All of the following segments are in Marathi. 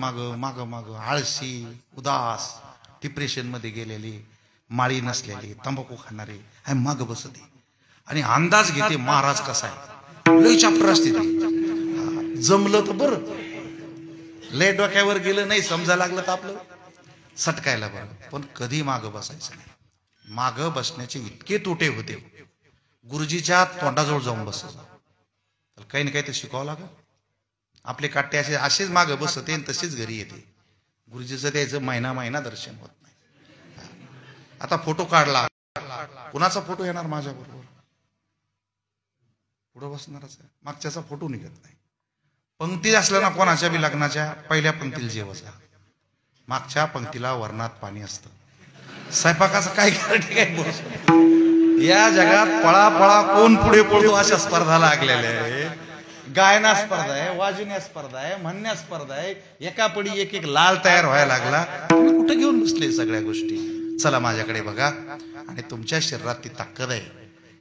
माग माग माग आळशी, उदास, डिप्रेशन मध्ये गेलेली, माळी नसलेली, तंबाखू खाणारी आहे माग बसते आणि अंदाज घेते महाराज कसा आहे. लय चाप्टर असते ती. जमलं तर बरं, लय डोक्यावर गेलं नाही समजा लागलं तर आपलं सटकायला बरं. पण कधी माग बसायचं नाही. माग बसण्याचे इतके तोटे होते. गुरुजीच्या तोंडाजवळ जाऊन बसायचं, काही ना काही तर शिकावं लागेल. आपले काट्टे असेच माग बसते आणि तसेच घरी येते. गुरुजीचं त्याचं महिना महिना दर्शन होत नाही. आता फोटो काढला, कुणाचा फोटो येणार माझ्या बरोबर? पुढे बसणारच आहे. मागच्याचा फोटो निघत नाही. पंक्ती असल्या ना कोणाच्या बी लग्नाच्या, पहिल्या पंक्तीला जेवायचा, मागच्या पंक्तीला वरणात पाणी असतं. स्वयंपाकाचं काय काय या जगात पळापळा कोण पुढे पळतो अशा स्पर्धा लागलेल्या आहे. गायना स्पर्धा आहे, वाजवण्या स्पर्धा आहे, म्हणण्या स्पर्धा आहे. एका पडी एक एक लाल तयार व्हायला लागला. तुम्ही कुठे घेऊन बसले सगळ्या गोष्टी? चला माझ्याकडे बघा. आणि तुमच्या शरीरात ती ताकद आहे.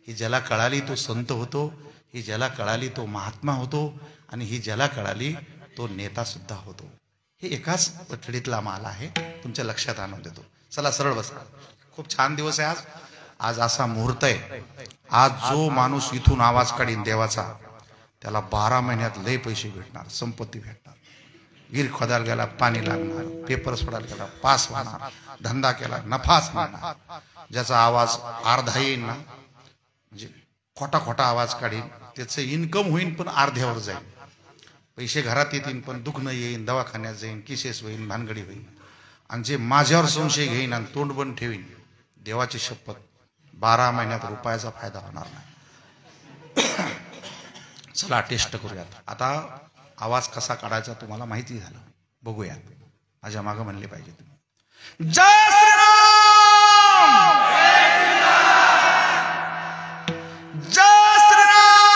ही ज्याला कळाली तो संत होतो, ही ज्याला कळाली तो महात्मा होतो, आणि ही ज्याला कळाली तो नेता सुद्धा होतो. हे एकाच पठडीतला माल आहे. तुमच्या लक्षात आणून देतो. चला सरळ बसा. खूप छान दिवस आहे आज. आज असा मुहूर्त आहे. आज जो माणूस इथून आवाज काढीन देवाचा, त्याला 12 महिन्यात लय पैसे भेटणार, संपत्ती भेटणार. गिर खोदायला गेला पाणी लागणार, पेपर सोडायला गेला पास होणार, धंदा केला नफाच मिळणार. ज्याचा आवाज अर्धा येईल ना, म्हणजे खोटा खोटा आवाज काढीन, त्याचं इन्कम होईन पण अर्ध्यावर जाईल. पैसे घरात येतील पण दुखणं येईन, दवाखान्यात जाईन, किसेस होईन, भानगडी होईन. आणि जे माझ्यावर संशय घेईन आणि तोंड बंद ठेवीन, देवाची शपथ 12 महिन्यात रुपयाचा फायदा होणार नाही. चला टेस्ट करूयात. आता आवाज कसा काढायचा तुम्हाला माहिती झालं, बघूयात. माझ्या मागं म्हणले पाहिजे तुम्ही. जय श्रीराम, जय श्रीराम,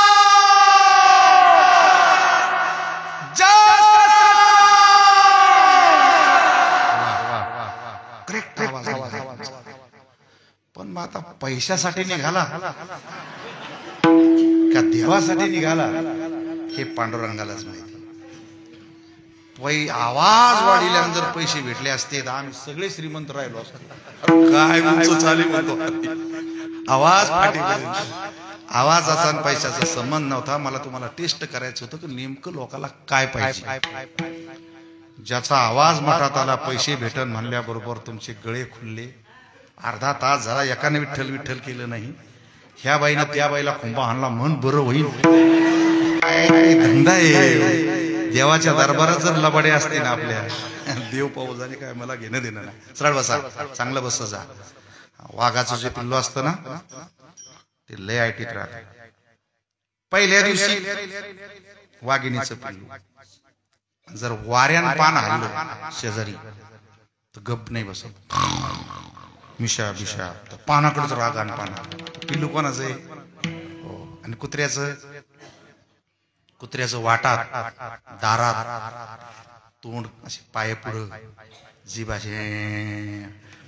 जय श्रीराम. करेक्ट आवाज. पण मग आता पैशासाठी निघाला का देवासाठी निघाला हे पांडुरंगालाच माहिती. आवाज वाढील्यानं जर पैसे भेटले असते तर आम्ही सगळे श्रीमंत राहिलो असतो. काय चालू म्हणतो, आवाज आवाजाचा आणि पैशाचा संबंध नव्हता. मला तुम्हाला टेस्ट करायचं होतं की नेमकं लोकांना काय पाहिजे. ज्याचा आवाज मठात आला, पैसे भेटन म्हणल्याबरोबर तुमचे गळे खुलले. अर्धा तास झाला एकाने विठ्ठल विठ्ठल केलं नाही. ह्या बाईनं त्या बाईला खुंबा आणला, मन बरं होईल. धंदा आहे. देवाच्या दरबारात जर लबाडे असते ना आपल्या, देव पाऊ जाणे काय मला घेणं देणं नाही. सरळ बसा, चांगलं बस जा. वाघाचं जे पिल्लू असतं ना, ते लय आयटीत राहत. पहिल्या दिवशी वाघिणीचं पिल्लू जर वाऱ्यान पान हल्लं शेजारी तर गप नाही बसत. मिशा बिशा पानाकडेच राग आणि पाना. पिल्लू कोणाचं आहे? आणि कुत्र्याचं वाटात, दारात, तोंड असे पाय पुढं, जीभ असे.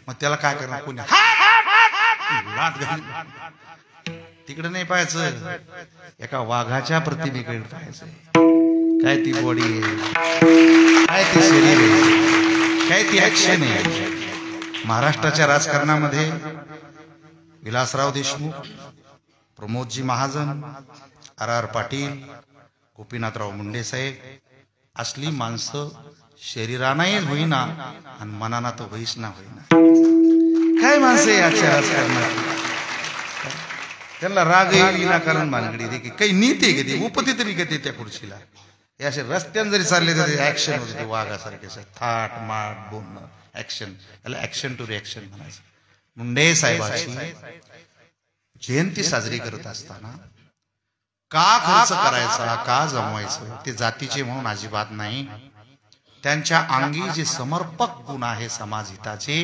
मग त्याला काय करणार? कोणी लाथ घाल. तिकडे नाही पाहायचं, एका वाघाच्या प्रतिमेकडे पाहायचं. काय ती बॉडी आहे, काय ते शरीर आहे, काय ती ऍक्शन आहे. महाराष्ट्राच्या राजकारणामध्ये विलासराव देशमुख, प्रमोदजी महाजन, आर पाटील, गोपीनाथराव मुंडे साहेब असली माणसं शरीरानाही होईना आणि मनाना तर होईच ना होईना. काय माणसं याच्या राजकारणात? त्यांना राग विनाकारण मानगडी दे की काही नीती आहे की उपती तरी घेते त्या खुर्चीला. हे असे रस्त्याने जरी चालले तरी ऍक्शन होते वाघासारखे. थाट माट बोलणं, ऍक्शन. याला ऍक्शन टू रिॲक्शन म्हणायचं. मुंडे साहेबांची जयंती साजरी करत असताना का खर्च करायचा, का जमवायचं, ते जातीचे म्हणून अजिबात नाही. त्यांच्या अंगी जे समर्पक गुण आहे समाजहिताचे,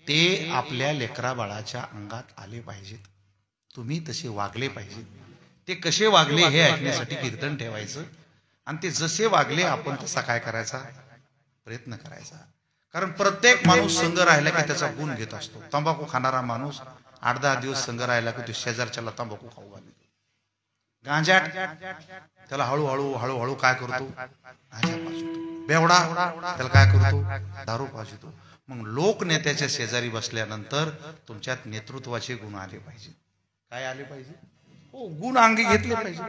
ते आपल्या लेकरा बाळाच्या अंगात आले पाहिजेत. तुम्ही तसे वागले पाहिजे. ते कसे वागले हे ऐकण्यासाठी कीर्तन ठेवायचं आणि ते जसे वागले आपण तसा काय करायचा, प्रयत्न करायचा. कारण प्रत्येक माणूस संघ राहिला की त्याचा गुण घेत असतो. तंबाखू खाणारा माणूस 8-10 दिवस संघ राहिला की तो शेजारच्याला तंबाखू खाऊ घालतो. गांजाट त्याला हळूहळू काय करतो, गांजा पाजतो. बेवडा त्याला काय करतो, दारू पाजतो. मग लोकनेत्याच्या शेजारी बसल्यानंतर तुमच्यात नेतृत्वाचे गुण आले पाहिजे. काय आले पाहिजे? हो, गुण अंगी घेतले पाहिजे.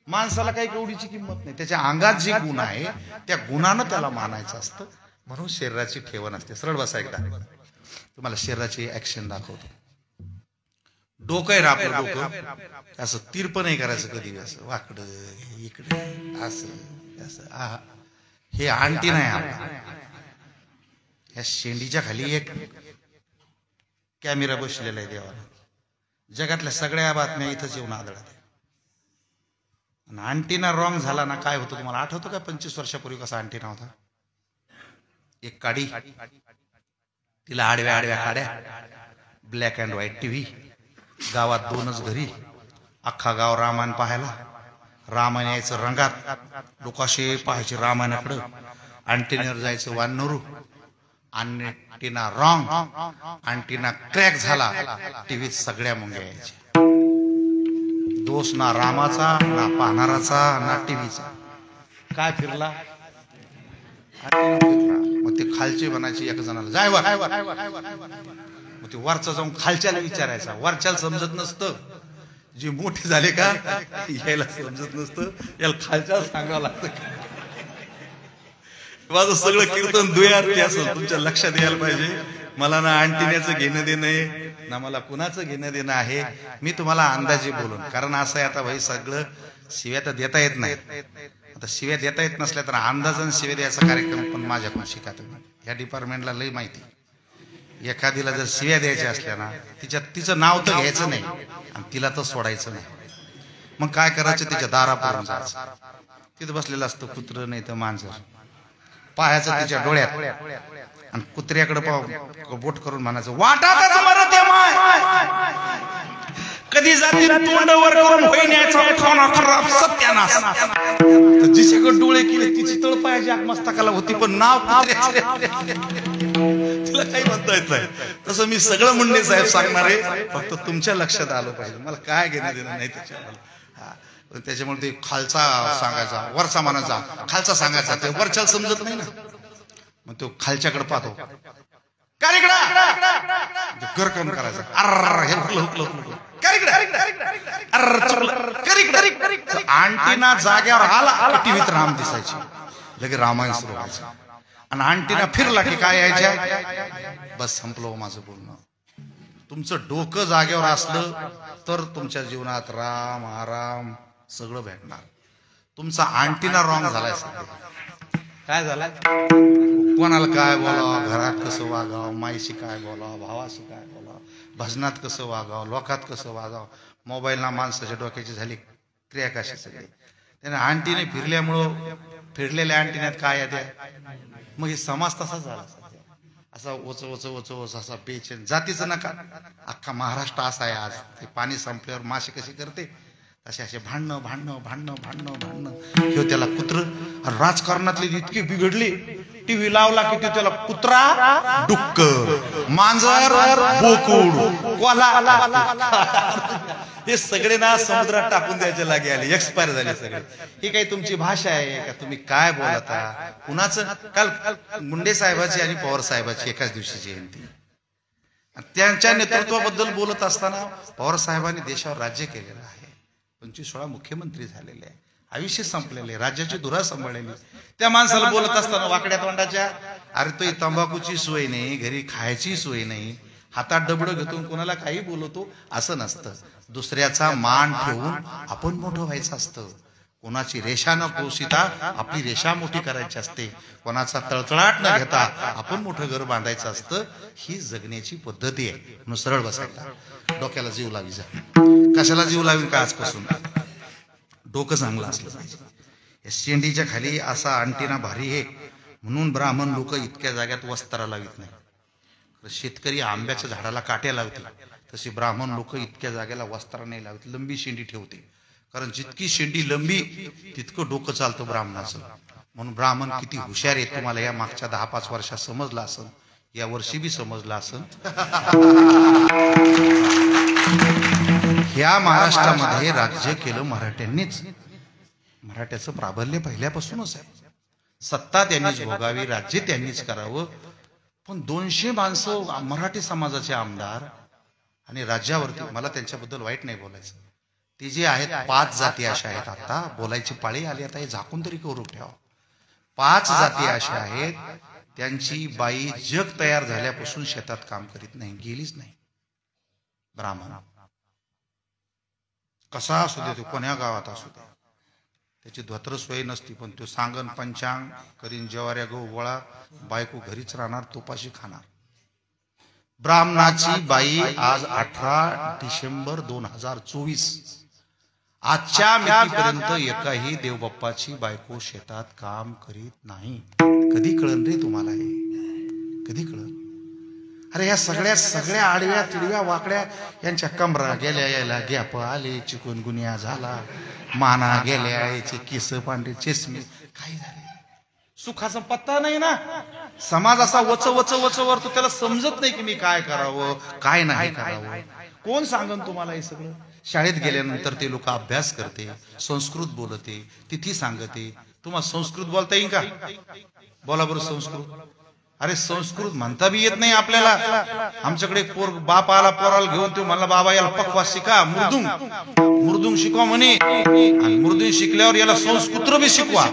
माणसाला काही कवडीची किंमत नाही, त्याच्या अंगात जे गुण आहे त्या गुणानं त्याला मानायचं असतं. म्हणून शरीराची ठेवण असते. सरळ बसा एकदा, तुम्हाला शरीराची ऍक्शन दाखवतो. डोकं आहे ना आपलं, डोकं असं तिरप नाही करायचं कधी, असं वाकडं इकडे असं असं. हे आणटी नाही आपला. या शेंडीच्या खाली एक कॅमेरा बसलेला आहे देवाला. जगातल्या सगळ्या बातम्या इथंच येऊन आदळत. अँटिना रॉंग झाला ना काय होतं तुम्हाला आठवतं का? 25 वर्षापूर्वी कसा अँटिना होता? एक काडी, तिला आडव्या आडव्या काड्या, ब्लॅक अँड व्हाईट टीव्ही, गावात 2च घरी, अख्खा गाव रामायण पाहायला. रामायण यायचं रंगात, लोकाशे पाहायचे रामायणाकडं. अँटिनावर जायचं वानरू. अँटिना रॉंग, अँटिना क्रॅक झाला, टीव्हीत सगळ्या मुंग्या यायच्या. दोष ना रामाचा, ना पाहणाराचा, ना टीव्हीचा. काय फिरला? मग ते खालचे बनायचे एक जणाला, जाय वर. मग ते वरचा जाऊन खालच्याला विचारायचा. वरच्याला समजत नसतं, जे मोठे झाले का यायला समजत नसतं, याला खालच्या सांगावं लागतं. माझं सगळं कीर्तन द्वयार्थी असं तुमच्या लक्षात यायला पाहिजे. मला ना अँटिन्याचं घेणं देणं आहे, ना मला कुणाचं घेणं देणं आहे. मी तुम्हाला अंदाजे बोलून, कारण असं आहे आता भाई, सगळं शिव्या तर देता येत नाही. आता शिव्या देता येत नसल्या तर अंदाजाने शिव्या द्यायचा कार्यक्रम पण माझ्याकडून शिका तुम्ही. या डिपार्टमेंटला लई माहिती. एखादीला जर शिव्या द्यायच्या असल्या ना, तिचं नाव तर घ्यायचं नाही आणि तिला तर सोडायचं नाही. मग काय करायचं, तिच्या दारापर्यंत जायचं. तिथं बसलेलं असतं कुत्रं नाही तर मांजर. पाहायचं तिच्या डोळ्यात आणि कुत्र्याकडे पाहून बोट करून म्हणायचं, वाटाच मरत आहे माय, कधी जातील तोंडावर करून होईन्याचा खाना खराब सत्यानाश. तर जिच्याकडे डोळे केले तिची तळ पायाची मस्तकाला होती, पण नाव तिला काही म्हणता येत नाही. तसं मी सगळं मुंडे साहेब सांगणार आहे, फक्त तुमच्या लक्षात आलं पाहिजे. मला काय घेणं देणं नाही त्याच्यावर. त्याच्यामुळे ते खालचा सांगायचा, वरचा म्हणायचा, खालचा सांगायचा. ते वरच्याला समजत नाही ना, मग तो खालच्याकडे पाहतो, गरकन करायचं, अँटिना जाग्यावर आला टीव्हीत राम दिसायची, लगे रामायण सुरू व्हायचं. आणि अँटिना फिरला की काय यायच्या, बस संपलं माझं बोलणं. तुमचं डोकं जागेवर असलं तर तुमच्या जीवनात राम आराम सगळं भेटणार. तुमचा अँटिना रॉंग झालाय. काय झालाय? कोणाला काय बोलावं, घरात कसं वागावं, माईशी काय बोलावं, भावाशी काय बोलावं, भजनात कसं वागावं, लोकात कसं वागावं. मोबाईलला माणसाच्या डोक्याची झाली क्रिया कशी सगळी. त्याने अँटिने फिरल्यामुळं, फिरलेल्या अँटिन्यात काय येते, मग हे समाज तसा झाला. असा ओच ओच ओच ओच असा बेचैन, जातीचं नका. अख्खा महाराष्ट्र असा आहे आज. ते पाणी संपल्यावर माशी कशी करते असे असे भांडणं भांडणं भांडणं भांडणं भांडणं. किंवा त्याला कुत्र, राजकारणातले इतके बिघडले, टीव्ही लावला की त्याला कुत्रा डुक्कर, मांजर बोकुड, हे सगळे ना समुद्रात टाकून द्यायचे लागे आले, एक्सपायर झाले सगळे. ही काही तुमची भाषा आहे का? तुम्ही काय बोलता? कुणाचं? काल मुंडे साहेबाची आणि पवार साहेबाची एकाच दिवशी जयंती. त्यांच्या नेतृत्वाबद्दल बोलत असताना पवार साहेबांनी देशावर राज्य केलेलं आहे, 25 वेळा मुख्यमंत्री झालेले आहे, आयुष्य संपलेले, राज्याची धुरा सांभाळलेली. त्या माणसाला बोलत असताना वाकड्या तोंडाच्या, अरे तो तंबाखूची सोय नाही, घरी खायची सोय नाही, हातात डबडं घेतून कोणाला काही बोलवतो, असं नसतं. दुसऱ्याचा मान ठेवून आपण मोठं व्हायचं असतं. कोणाची रेषा न पोषिता आपली रेषा मोठी करायची असते. कोणाचा तळतळाट न घेता आपण मोठं घर बांधायचं असतं. ही जगण्याची पद्धती आहे. म्हणून सरळ बसायला, डोक्याला जीव लावी जा. कशाला जीव लावीन का? आजपासून डोकं चांगलं असलं पाहिजे. या शेंडीच्या खाली असा अँटिना भारी आहे म्हणून ब्राह्मण लोक इतक्या जाग्यात वस्तारा लावित नाही. शेतकरी आंब्याच्या झाडाला काट्या लावतील, तशी ब्राह्मण लोक इतक्या जागेला वस्तारा नाही लावत, लंबी शेंडी ठेवते. कारण जितकी शेंडी लंबी तितकं डोकं चालतं ब्राह्मणाचं. म्हणून ब्राह्मण किती हुशार आहे तुम्हाला या मागच्या 10-5 वर्षात समजलं असेल, या वर्षी बी समजलं असेल. ह्या महाराष्ट्रामध्ये राज्य केलं मराठ्यांनीच. मराठ्याचं प्राबल्य पहिल्यापासूनच आहे. सत्ता त्यांनीच भोगावी, राज्य त्यांनीच करावं. पण 200 माणसं मराठी समाजाचे आमदार आणि राज्यावरती, मला त्यांच्याबद्दल वाईट नाही बोलायचं, ते जे आहेत 5 जाती अशा आहेत. आता बोलायची पाळी आली, आता हे झाकून तरी करू ठेवा. 5 जाती अशा आहेत, त्यांची बाई जग तयार झाल्यापासून शेतात काम करीत नाही, गेलीच नाही. ब्राह्मण कसा असू दे, तो कोण्या गावात असू दे, त्याची धोत्र सोय नसती, पण तो सांगन पंचांग करीन, जेवाऱ्या गहू गोळा, बायको घरीच राहणार, तुपाशी खाणार. ब्राह्मणाची बाई आज 18 डिसेंबर 2024, आजच्या मितीपर्यंत एकाही देवबाप्पाची बायको शेतात काम करीत नाही. कधी कळन रे तुम्हाला हे? कधी कळन? अरे या सगळ्या आडव्या तिडव्या वाकड्या यांच्या कमरा गेल्या, यायला गॅप आले, चिकनगुनिया झाला, माना गेल्या, याचे केस पांढरे, चष्मे, काही झाले, सुखाचा पत्ता नाही ना. समाज असा वच वच वच वरतो, त्याला समजत नाही की मी काय करावं काय नाही करावं. कोण सांगन तुम्हाला हे सगळं? शाळेत गेल्यानंतर ते लोक अभ्यास करते, संस्कृत बोलते, तिथी सांगते. तुम्हाला संस्कृत बोलता येईल का? बोला बरं संस्कृत. अरे संस्कृत म्हणता बी येत नाही आपल्याला. आमच्याकडे बाप आला पोराला घेऊन, तो म्हणला बाबा याला पक्वा शिका, मृदुंग शिकवा म्हणे, आणि मृदुंग शिकल्यावर याला संस्कृत बी शिकवा.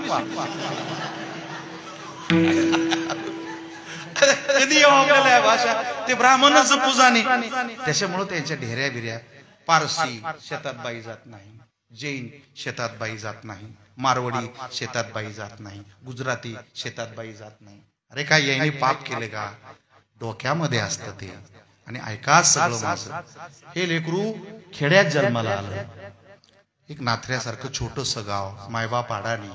कधी येऊ आपल्याला भाषा? ते ब्राह्मणच पूजाने. त्याच्यामुळे त्यांच्या ढेऱ्या बिऱ्या, पारसी शेतात बाई जात नाही, जैन शेतात बाई जात नाही, मारवाडी शेतात बाई जात नाही, गुजराती शेतात बाई जात नाही. अरे काय यांनी पाप केले का? डोक्यामध्ये असतं ते. आणि ऐका सगळं माझं, हे लेकरू खेड्यात जन्माला आलं, एक नाथऱ्यासारखं छोटस गाव, मायबाप अडाणी,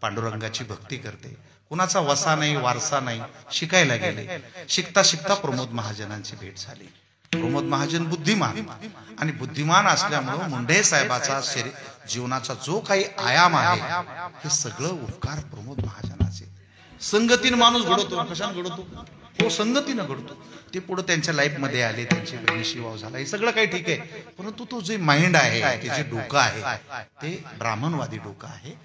पांडुरंगाची भक्ती करते, कुणाचा वसा नाही वारसा नाही, शिकायला गेले. शिकता शिकता प्रमोद महाजनांची भेट झाली. प्रमोद महाजन बुद्धिमान, आणि बुद्धिमान असल्यामुळं मुंडे साहेबाचा जीवनाचा जो काही आयाम आहे, हे सगळं उपकार प्रमोद महाजनाचे. संगतीनं माणूस घडवतो, कशाने घडवतो? तो संगतीनं घडतो. ते पुढे त्यांच्या लाईफ मध्ये आले, त्यांची बहिणीशी वाव झाला, हे सगळं काही ठीक आहे. परंतु तो जे माइंड आहे, ते जे डोकं आहे, ते ब्राह्मणवादी डोकं आहे.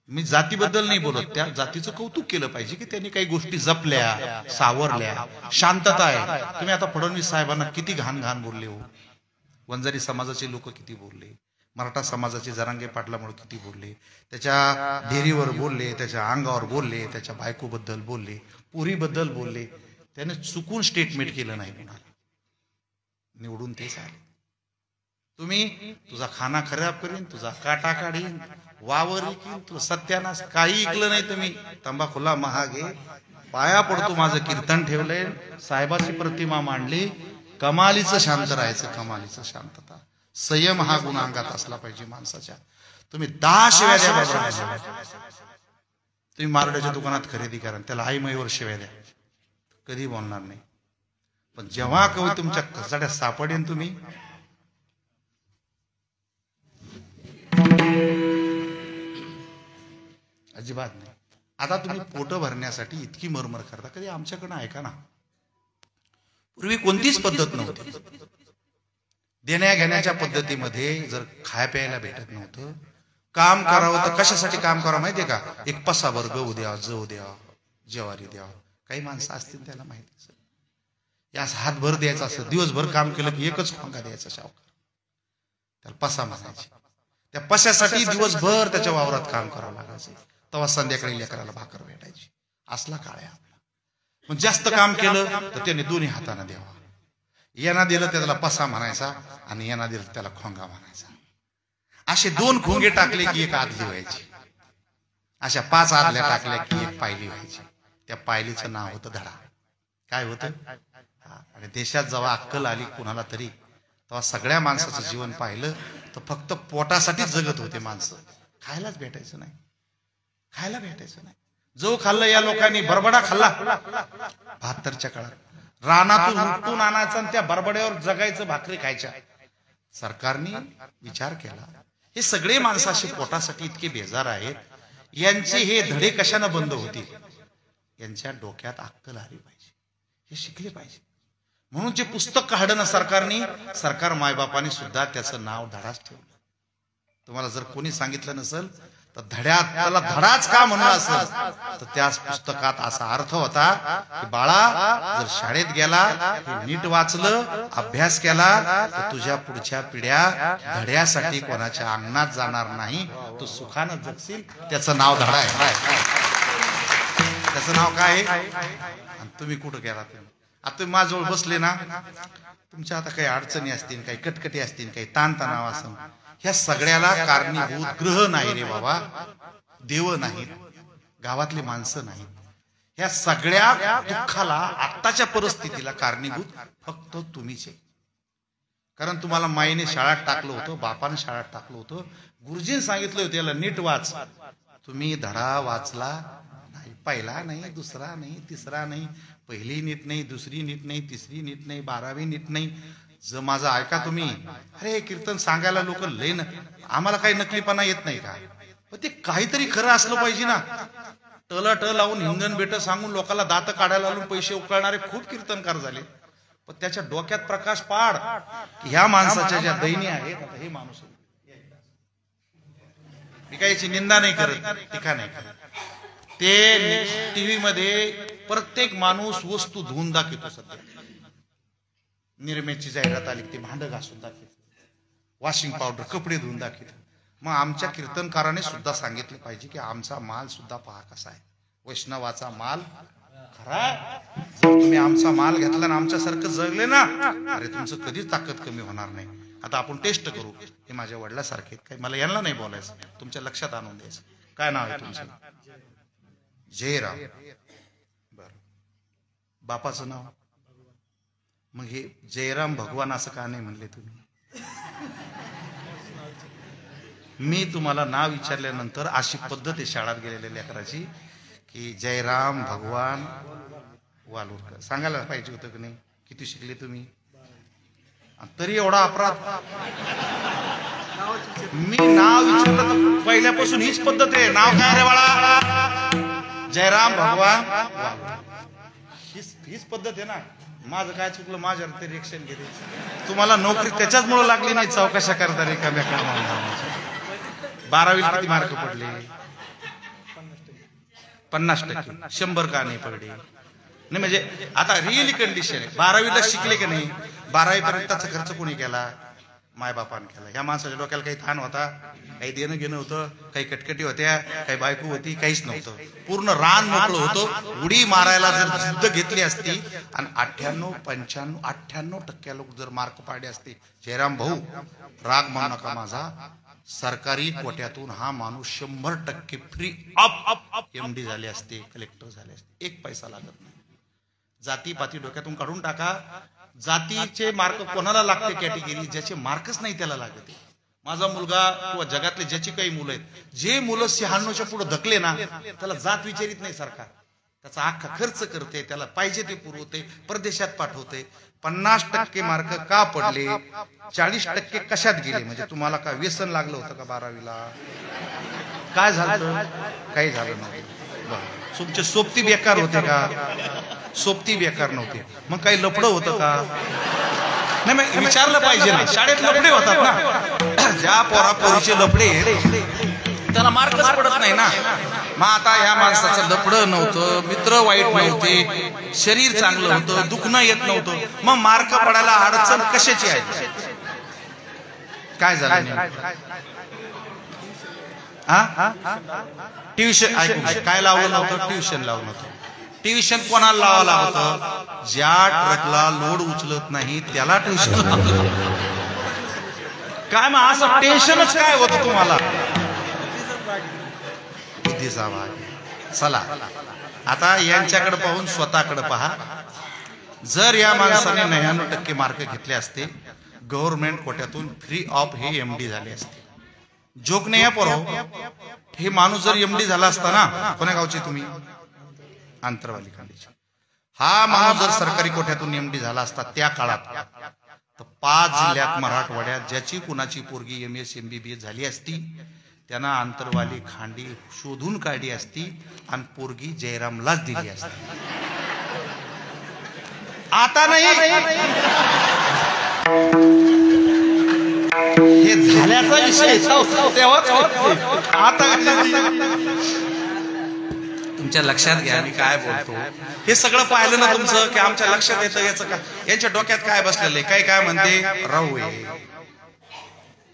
मी जातीबद्दल नाही बोलत, त्या जातीचं कौतुक केलं पाहिजे की त्यांनी काही गोष्टी जपल्या, सावरल्या, शांतता आहे. तुम्ही आता फडणवीस साहेबांना किती घाण घाण बोलले हो, वंजारी समाजाचे लोक किती बोलले, मराठा समाजाचे जरांगे पाटलामुळे किती बोलले, त्याच्या ढेरीवर बोलले, त्याच्या अंगावर बोलले, त्याच्या बायकोबद्दल बोलले, पुरीबद्दल बोलले. त्याने चुकून स्टेटमेंट केलं नाही कोणाला. निवडून तेच आले. तुम्ही तुझा खाना खराब करीन, तुझा काटा काढीन, वावर इकीन, तुला सत्यानाश, काही ऐकलं नाही तुम्ही. तंबाखूला महागे, पाया पडतो, माझं कीर्तन ठेवलंय, साहेबाची प्रतिमा मांडली. कमालीचं शांत राहायचं, कमालीचं शांतता, संयम हा गुण अंगात असला पाहिजे माणसाच्या. तुम्ही 10 शिव्या द्या, तुम्ही मारड्याच्या दुकानात खरेदी करा, त्याला आई माईवर शिव्या द्या, कधी बोलणार नाही. पण जेव्हा कवी तुमच्या कचाड्यात सापडेन, तुम्ही अजिबात नाही. आता तुम्ही पोट भरण्यासाठी इतकी मरमर करता, कधी आमच्याकडनं ऐका ना. पूर्वी कोणतीच पद्धत नव्हती. देण्या घेण्याच्या पद्धतीमध्ये जर खाया प्यायला भेटत नव्हतं, काम करावं तर कशासाठी काम करावं माहितीये का? एक पसाभर गहू द्यावा, जव द्यावा, ज्वारी द्यावा. काही माणसं असतील त्याला माहिती असेल, यास हातभर द्यायचा असं, दिवसभर काम केलं की एकच खोंगा द्यायचा शावकार, त्याला पसा म्हणायचे. त्या पशासाठी दिवसभर त्याच्या वावरात काम करावं लागायचं, तेव्हा संध्याकाळी लेकराला भाकर भेटायची. असला काळ आहे आपला. मग जास्त काम केलं तर त्याने दोन्ही हाताने द्यावा. यांना दिलं त्याला पसा म्हणायचा, आणि यांना दिलं त्याला खोंगा म्हणायचा. असे 2 खोंगे टाकले की एक आदली व्हायची, अशा 5 आदल्या टाकल्या की एक पायली व्हायची. त्या पायलीचं नाव होतं धडा. काय होतं? आणि देशात जेव्हा अक्कल आली कुणाला तरी, तेव्हा सगळ्या माणसाचं जीवन पाहिलं तर फक्त पोटासाठीच जगत होते माणसं. खायलाच भेटायचं नाही, खायला भेटायचं नाही. जो खाल्लं या लोकांनी, बरबडा खाल्ला 72च्या काळात. रानातून उपटून आणायचं आणि त्या बरबड्यावर जगायचं, भाकरी खायच्या. सरकारने विचार केला, हे सगळे माणसाशी पोटासाठी इतके बेजार आहेत, यांचे हे धडे कशाने बंद होतील? यांच्या डोक्यात अक्कल आली पाहिजे, हे शिकले पाहिजे. म्हणून जे पुस्तक काढलं ना सरकारने, सरकार मायबापाने सुद्धा त्याचं नाव धडाच ठेवलं. तुम्हाला जर कोणी सांगितलं नसेल तर त्याला धडाच का म्हणलं असेल तर त्याच पुस्तकात असा अर्थ होता की बाळा जर शाळेत गेला हे नीट वाचलं अभ्यास केला तर तुझ्या पुढच्या पिढ्या धड्यासाठी कोणाच्या अंगणात जाणार नाही, तू सुखानं जगशील. त्याचं नाव धडा आहे. त्याचं नाव काय आहे? आणि तुम्ही कुठं गेला? आता तुम्ही माझ्याजवळ बसले ना, तुमच्या आता काही अडचणी असतील, काही कटकटी असतील, काही ताणतणाव असेल, ह्या सगळ्याला कारणीभूत ग्रह नाही रे बाबा, देव नाहीत, गावातली माणसं नाहीत. ह्या सगळ्या दुःखाला आत्ताच्या परिस्थितीला कारणीभूत फक्त तुम्हीच आहे. कारण तुम्हाला माईने शाळेत टाकलं होतं, बापाने शाळेत टाकलं होतं, गुरुजीने सांगितलं होतं याला नीट वाच. तुम्ही धडा वाचला नाही, पहिला नाही, दुसरा नाही, तिसरा नाही, पहिली नीट नाही, दुसरी नीट नाही, तिसरी नीट नाही, 12वी नीट नाही. जर माझं ऐका तुम्ही, अरे कीर्तन सांगायला लोक लय ना, आम्हाला काही नकलीपणा येत नाही का? पण ते काहीतरी खरं असलं पाहिजे ना. ट लावून हिंगण बेट सांगून लोकांना दात काढायला लावून पैसे उकळणारे खूप कीर्तनकार झाले. पण त्याच्या डोक्यात प्रकाश पाड की ह्या माणसाच्या ज्या दैनी आहेत, आता हे माणूस मी काही याची निंदा नाही करत, टीका नाही करत. ते टीव्ही मध्ये प्रत्येक माणूस वस्तू धुवून दाखवतो. सध्या निरमेची जाहिरात आली, ते भांड घासून दाखवतो, वॉशिंग पावडर, कपडे धुवून दाखवतो. मग आमच्या कीर्तनकाराने सुद्धा सांगितलं पाहिजे की आमचा माल सुद्धा पहा कसा आहे, वैष्णवाचा माल खरा. जर तुम्ही आमचा माल घेतला ना, आमच्यासारखं जगले ना, अरे तुमचं कधीच ताकद कमी होणार नाही. आता आपण टेस्ट करू. हे माझ्या वडिलांसारखे काही, मला यांना नाही बोलायचं, तुमच्या लक्षात आणून द्यायचं. काय नाव आहे तुमचं? जयराम. बर, बापाचं नाव? मग हे जयराम भगवान असं का नाही म्हणले तुम्ही? मी तुम्हाला नाव विचारल्यानंतर अशी पद्धत आहे शाळेत गेलेल्या लेकराची की जयराम भगवान वालुरकर सांगायला पाहिजे होतं की नाही? किती शिकले तुम्ही? तरी एवढा अपराध. मी नाव विचारलं तर पहिल्यापासून हीच पद्धत आहे. नाव काय रे बाळा? जयराम भगवान. हीच पद्धत आहे ना. माझं काय चुकलं? माझ्यावर ते रिएक्शन घेते. तुम्हाला नोकरी त्याच्याच मुळे लागली नाही, चौकशा करता रिकाम्या कामाला. 12वीला किती मार्क पडले? 50%. 100 का नाही पडले? नाही म्हणजे आता रिअली कंडिशन आहे. 12वीला शिकले की नाही? 12वी पर्यंतचा खर्च कोणी केला? मायबापान केला. ह्या माणसाच्या डोक्याला काही ताण होता? काही देणं घेणं होतं? काही कटकटी होत्या? काही बायको होती? काहीच नव्हतं. पूर्ण रान मोकळं होतं. उडी मारायला जर जिद्द घेतली असती आणि 98% लोक जर मार्क पाडले असते, जयराम भाऊ राग मानू नका माझा, सरकारी कोट्यातून हा माणूस 100% फ्री ऑफ MD झाले असते, कलेक्टर झाले असते. 1 पैसा लागत नाही. जातीपाती डोक्यातून काढून टाका. जातीचे मार्क कोणाला लागते? कॅटेगरी ज्याचे मार्कच नाही त्याला लागते. माझा मुलगा किंवा जगातले ज्याची काही मुलं आहेत, जे मुलं 96च्या पुढे धकले ना, त्याला जात विचारित नाही सरकार. त्याचा अख्खा खर्च करते, त्याला पाहिजे ते पुरवते, परदेशात पाठवते. 50% मार्क का पडले? 40% कशात गेले? म्हणजे तुम्हाला का व्यसन लागलं होतं का 12वीला? काय झालं? काही झालं नव्हतं. तुमचे सोबती बेकार होते का? सोबती बेकार नव्हते. मग काही लफडं होतं का? नाही, मग विचारलं पाहिजे ना. शाळेत लफडे होतात ना. ज्या पोरापोरीचे लफडे त्याला मार्कच पडत नाही ना. मग आता ह्या माणसाचं लफडं नव्हतं, मित्र वाईट नव्हते, शरीर चांगलं होतं, दुखणं येत नव्हतं, मग मार्क पडायला अडचण कशाची आहे? काय झालं? ट्युशन ऐकू काय लावलं नव्हतं? ट्युशन लावलं नव्हतं. ट्युशन कोणाला लावायला होतं? ज्या ट्रकला लोड उचलत नाही त्याला ट्युशन लावलं. काय मग असं टेन्शनच काय होतं तुम्हाला? बुद्धीचा भाग. चला आता यांच्याकडे पाहून स्वतःकडे पहा. जर या माणसाने 99% मार्क घेतले असते, गव्हर्नमेंट कोट्यातून फ्री ऑफ हे MD झाले असते. जोक नाही आहे पोरो. हे माणूस जर MD झाला असता ना, कोण्या गावचे तुम्ही? आंतरवाली खांडीचे. हा माणूस जर सरकारी कोट्यातून MD झाला असता त्या काळात, तर 5 जिल्ह्यात मराठवाड्यात ज्याची कुणाची पोरगी MS MBBS झाली असती, त्यांना आंतरवाली खांडी शोधून काढली असती आणि पोरगी जयरामलाच दिली असती. आता नाही, हे झाल्याच याचा विषय तेव्हाच आता तुमच्या लक्षात घ्या मी काय बोलतो. हे सगळं पाहिलं ना तुमचं की आमच्या लक्षात येतं याचं काय, यांच्या डोक्यात काय बसलेलं आहे. काय म्हणते राहू आहे,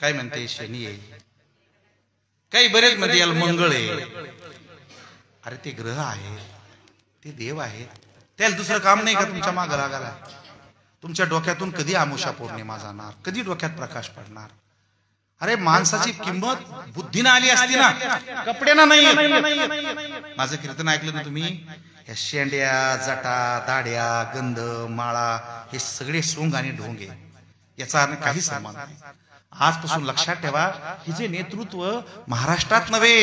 काय म्हणते शनी आहे, काही बरेच म्हणते याला मंगळ आहे. अरे ते ग्रह आहेत, ते देव आहेत, त्याला दुसरं काम नाही का तुमच्या मागं लागायला. तुमच्या डोक्यातून कधी अमावस्या पौर्णिमा जाणार, कधी डोक्यात प्रकाश पडणार. अरे माणसाची किंमत बुद्धीनं आली असती ना, कपड्यानं नाही. माझं कीर्तन ऐकलं ना तुम्ही, या शेंड्या जटा दाड्या गंध माळा हे सगळे सोंग आणि ढोंगे याचा काही संबंध नाही. आजपासून लक्षात ठेवा, हे जे नेतृत्व महाराष्ट्रात नव्हे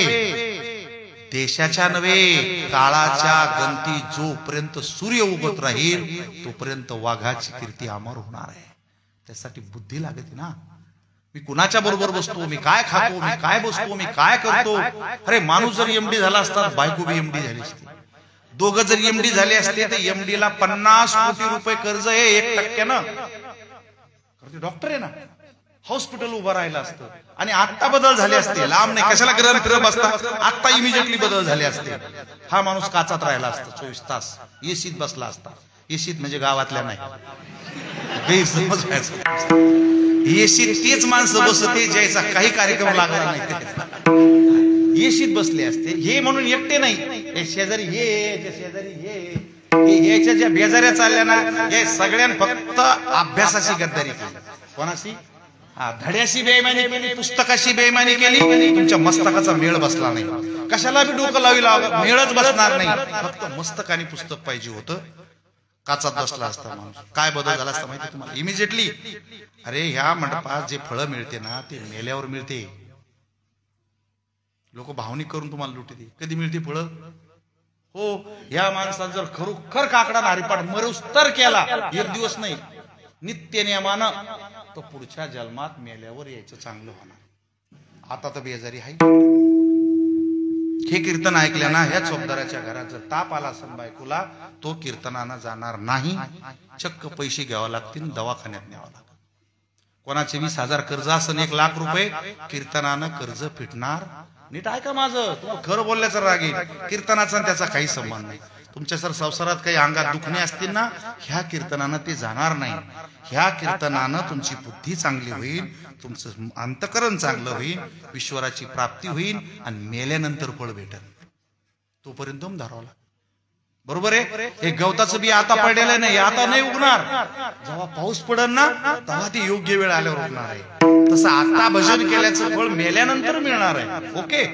देशाच्या नव्हे, काळाच्या गंती जोपर्यंत सूर्य उगत राहील तोपर्यंत वाघाची कीर्ती अमर होणार आहे. त्यासाठी बुद्धी लागते ना. मी कुणाच्या बरोबर बसतो, मी काय खातो, मी काय बसतो, मी काय करतो. अरे माणूस जर एमडी झाला असता, बायको बी एमडी झाली असती. दोघं जर एमडी झाले असते तर एमडीला 50 कोटी रुपये कर्ज आहे 1% डॉक्टर आहे ना, हॉस्पिटल उभं राहिलं असतं. आणि आता बदल झाले असते, लांब नाही कशाला ग्रह फिरत असता, आता इमिजिएटली बदल झाले असते. हा माणूस काचात राहिला असता 24 तास, एसीत बसला असता. एसीत म्हणजे गावातल्या नाही, एसीत तेच माणसं बसते ज्याचा काही कार्यक्रम लागला नाही, एसीत बसले असते. हे म्हणून एकटे नाही, शेजारी हे शेजारी हे याच्या ज्या बेजाऱ्या चालल्या ना, हे सगळ्यांनी फक्त अभ्यासाची गद्दारी केली. कोणाशी? धड्याशी बेईमानी केली, पुस्तकाशी बेईमानी केली. तुमच्या मस्तकाचा मेळ बसला नाही. कशाला बी डोकं लावी मेळच बसणार नाही. फक्त मस्तक आणि पुस्तक पाहिजे होतं. काचात बसला असता माणूस. काय बदल झाला असता माहिती तुम्हाला इमिजिएटली. अरे ह्या मंडपात जे फळं मिळते ना ते मेल्यावर मिळते. लोक भावनिक करून तुम्हाला लुटते. कधी मिळते फळं? हो, ह्या माणसाला जर खरोखर काकडा हरिपाठ मरुस तर केला, एक दिवस नाही नित्य नियमानं, तो पुढच्या जन्मात मेल्यावर यायचं चांगलं होणार. आता तर बेजारी आहे. हे कीर्तन ऐकल्या ना, ह्या चौकदाराच्या घरात जर ताप आला असेल बायकोला, तो कीर्तनानं जाणार नाही. चक्क पैसे घ्यावं लागतील, दवाखान्यात न्यावं लागेल. कोणाचे 20,000 कर्ज असेल 1 लाख रुपये, कीर्तनानं कर्ज फिटणार. नीट ऐका माझं, तुम्हाला खरं बोलल्याचा राग येईल. कीर्तनाचा त्याचा काही संबंध नाही. तुमच्या जर संसारात काही अंगात दुखणे असतील ना, ह्या कीर्तनानं ते जाणार नाही. ह्या कीर्तनानं तुमची बुद्धी चांगली होईल, तुमचं अंतकरण चांगलं होईल, ईश्वराची प्राप्ती होईल आणि मेल्यानंतर फळ भेटेल. तोपर्यंत तुम धरावं लागेल. बरोबर आहे. हे गवताचं बी आता पडलेलं नाही, आता नाही उगणार. जेव्हा पाऊस पडेल ना तेव्हा ती योग्य वेळ आल्यावर उगणार आहे. तसं आता भजन केल्याचं फळ मेल्यानंतर मिळणार आहे. ओके.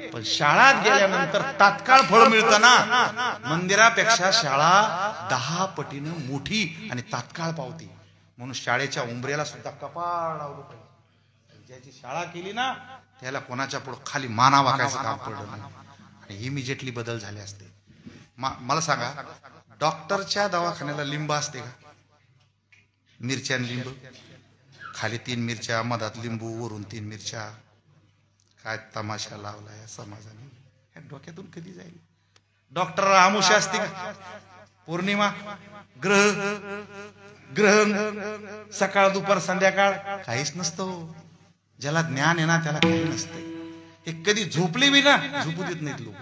पण शाळात गेल्यानंतर तात्काळ फळ मिळतं ना. मंदिरापेक्षा शाळा 10 पटीनं मोठी आणि तात्काळ पावती. म्हणून शाळेच्या उंबऱ्याला सुद्धा कपाळ लावलं पाहिजे. ज्याची शाळा केली ना त्याला कोणाच्या पुढे खाली माना वाकायचं काम पडलं नाही आणि इमिजिएटली बदल झाले असते. मला सांगा, डॉक्टरच्या दवाखान्याला लिंब असते का? मिरच्या लिंब, खाली 3 मिरच्या, मधात लिंबू, वरून 3 मिरच्या. काय तमाशा लावला या समाजाने. ह्या डोक्यातून कधी जाईल? डॉक्टर अमावस्या असते का? पौर्णिमा, ग्रहण, सकाळ दुपार संध्याकाळ काहीच नसतं. ज्याला ज्ञान आहे ना त्याला काही नसतंय. हे कधी झोपले बी ना, झोपू देत नाहीत लोक.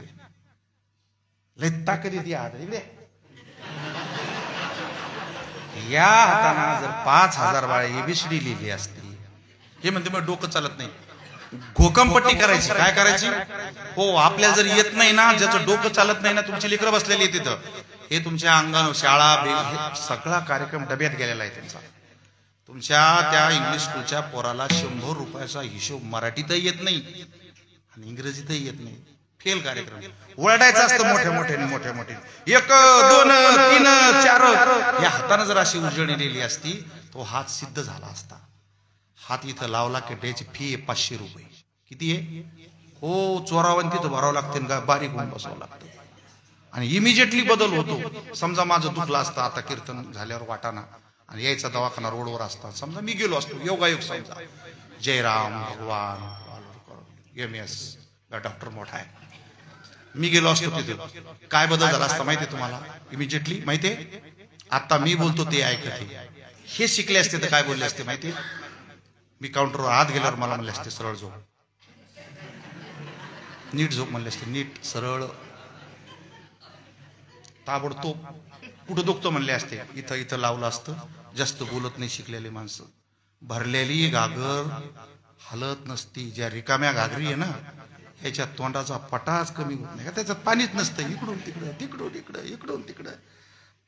लय ताकद येते हात इकडे. या हाताना जर 5,000 बाळा एबीसीडी लिहिली असती. हे म्हणते मग डोकं चालत नाही, घोकमपट्टी करायची. काय करायची? हो, आपल्याला जर येत नाही ना, ज्याचं डोकं चालत नाही ना, तुमची लेकरं बसलेली आहे तिथं, हे तुमच्या अंगण शाळा सगळा कार्यक्रम डब्यात गेलेला आहे तुमचा. तुमच्या त्या इंग्लिश स्कूलच्या पोराला 100 रुपयाचा हिशोब मराठीतही येत नाही आणि इंग्रजीतही येत नाही. फेल कार्यक्रम. ओरडायचं असतं मोठ्या मोठ्याने 1 2 3 4. या हाताने जर अशी उजळणी लिहिली असती तो हात सिद्ध झाला असता. हात इथं लावला की त्याची फी आहे 500 रुपये. किती आहे? हो, चोरावन तिथं भरावं लागते का, बारीक होऊन बसावं लागतं आणि इमिजिएटली बदल होतो. समजा माझं दुखलं असतं आता कीर्तन झाल्यावर वाटाणा आणि यायचा दवाखाना रोडवर असता. समजा मी गेलो असतो, योगायोग समजा, जयराम भगवान MS डॉक्टर मोठा आहे, मी गेलो असतो तिथे, काय बदल झाला असता माहितीये तुम्हाला? इमिजिएटली माहितीये. आता मी बोलतो ते ऐकते. हे शिकले असते तर काय बोलले असते माहितीये? मी काउंटरवर आत गेल्यावर मला म्हणले असते सरळ झोप, नीट झोप म्हणले असते, नीट सरळ. ताबडतोब कुठं दुखतो म्हणले असते, इथं इथं लावलं असतं. जास्त बोलत नाही शिकलेली माणसं. भरलेली घागर हलत नसती. ज्या रिकाम्या घागरी आहे ना याच्या तोंडाचा पटाच कमी होत नाही का, त्याच्यात पाणीच नसतं. इकडून तिकडं तिकडून इकडं इकडून तिकडं.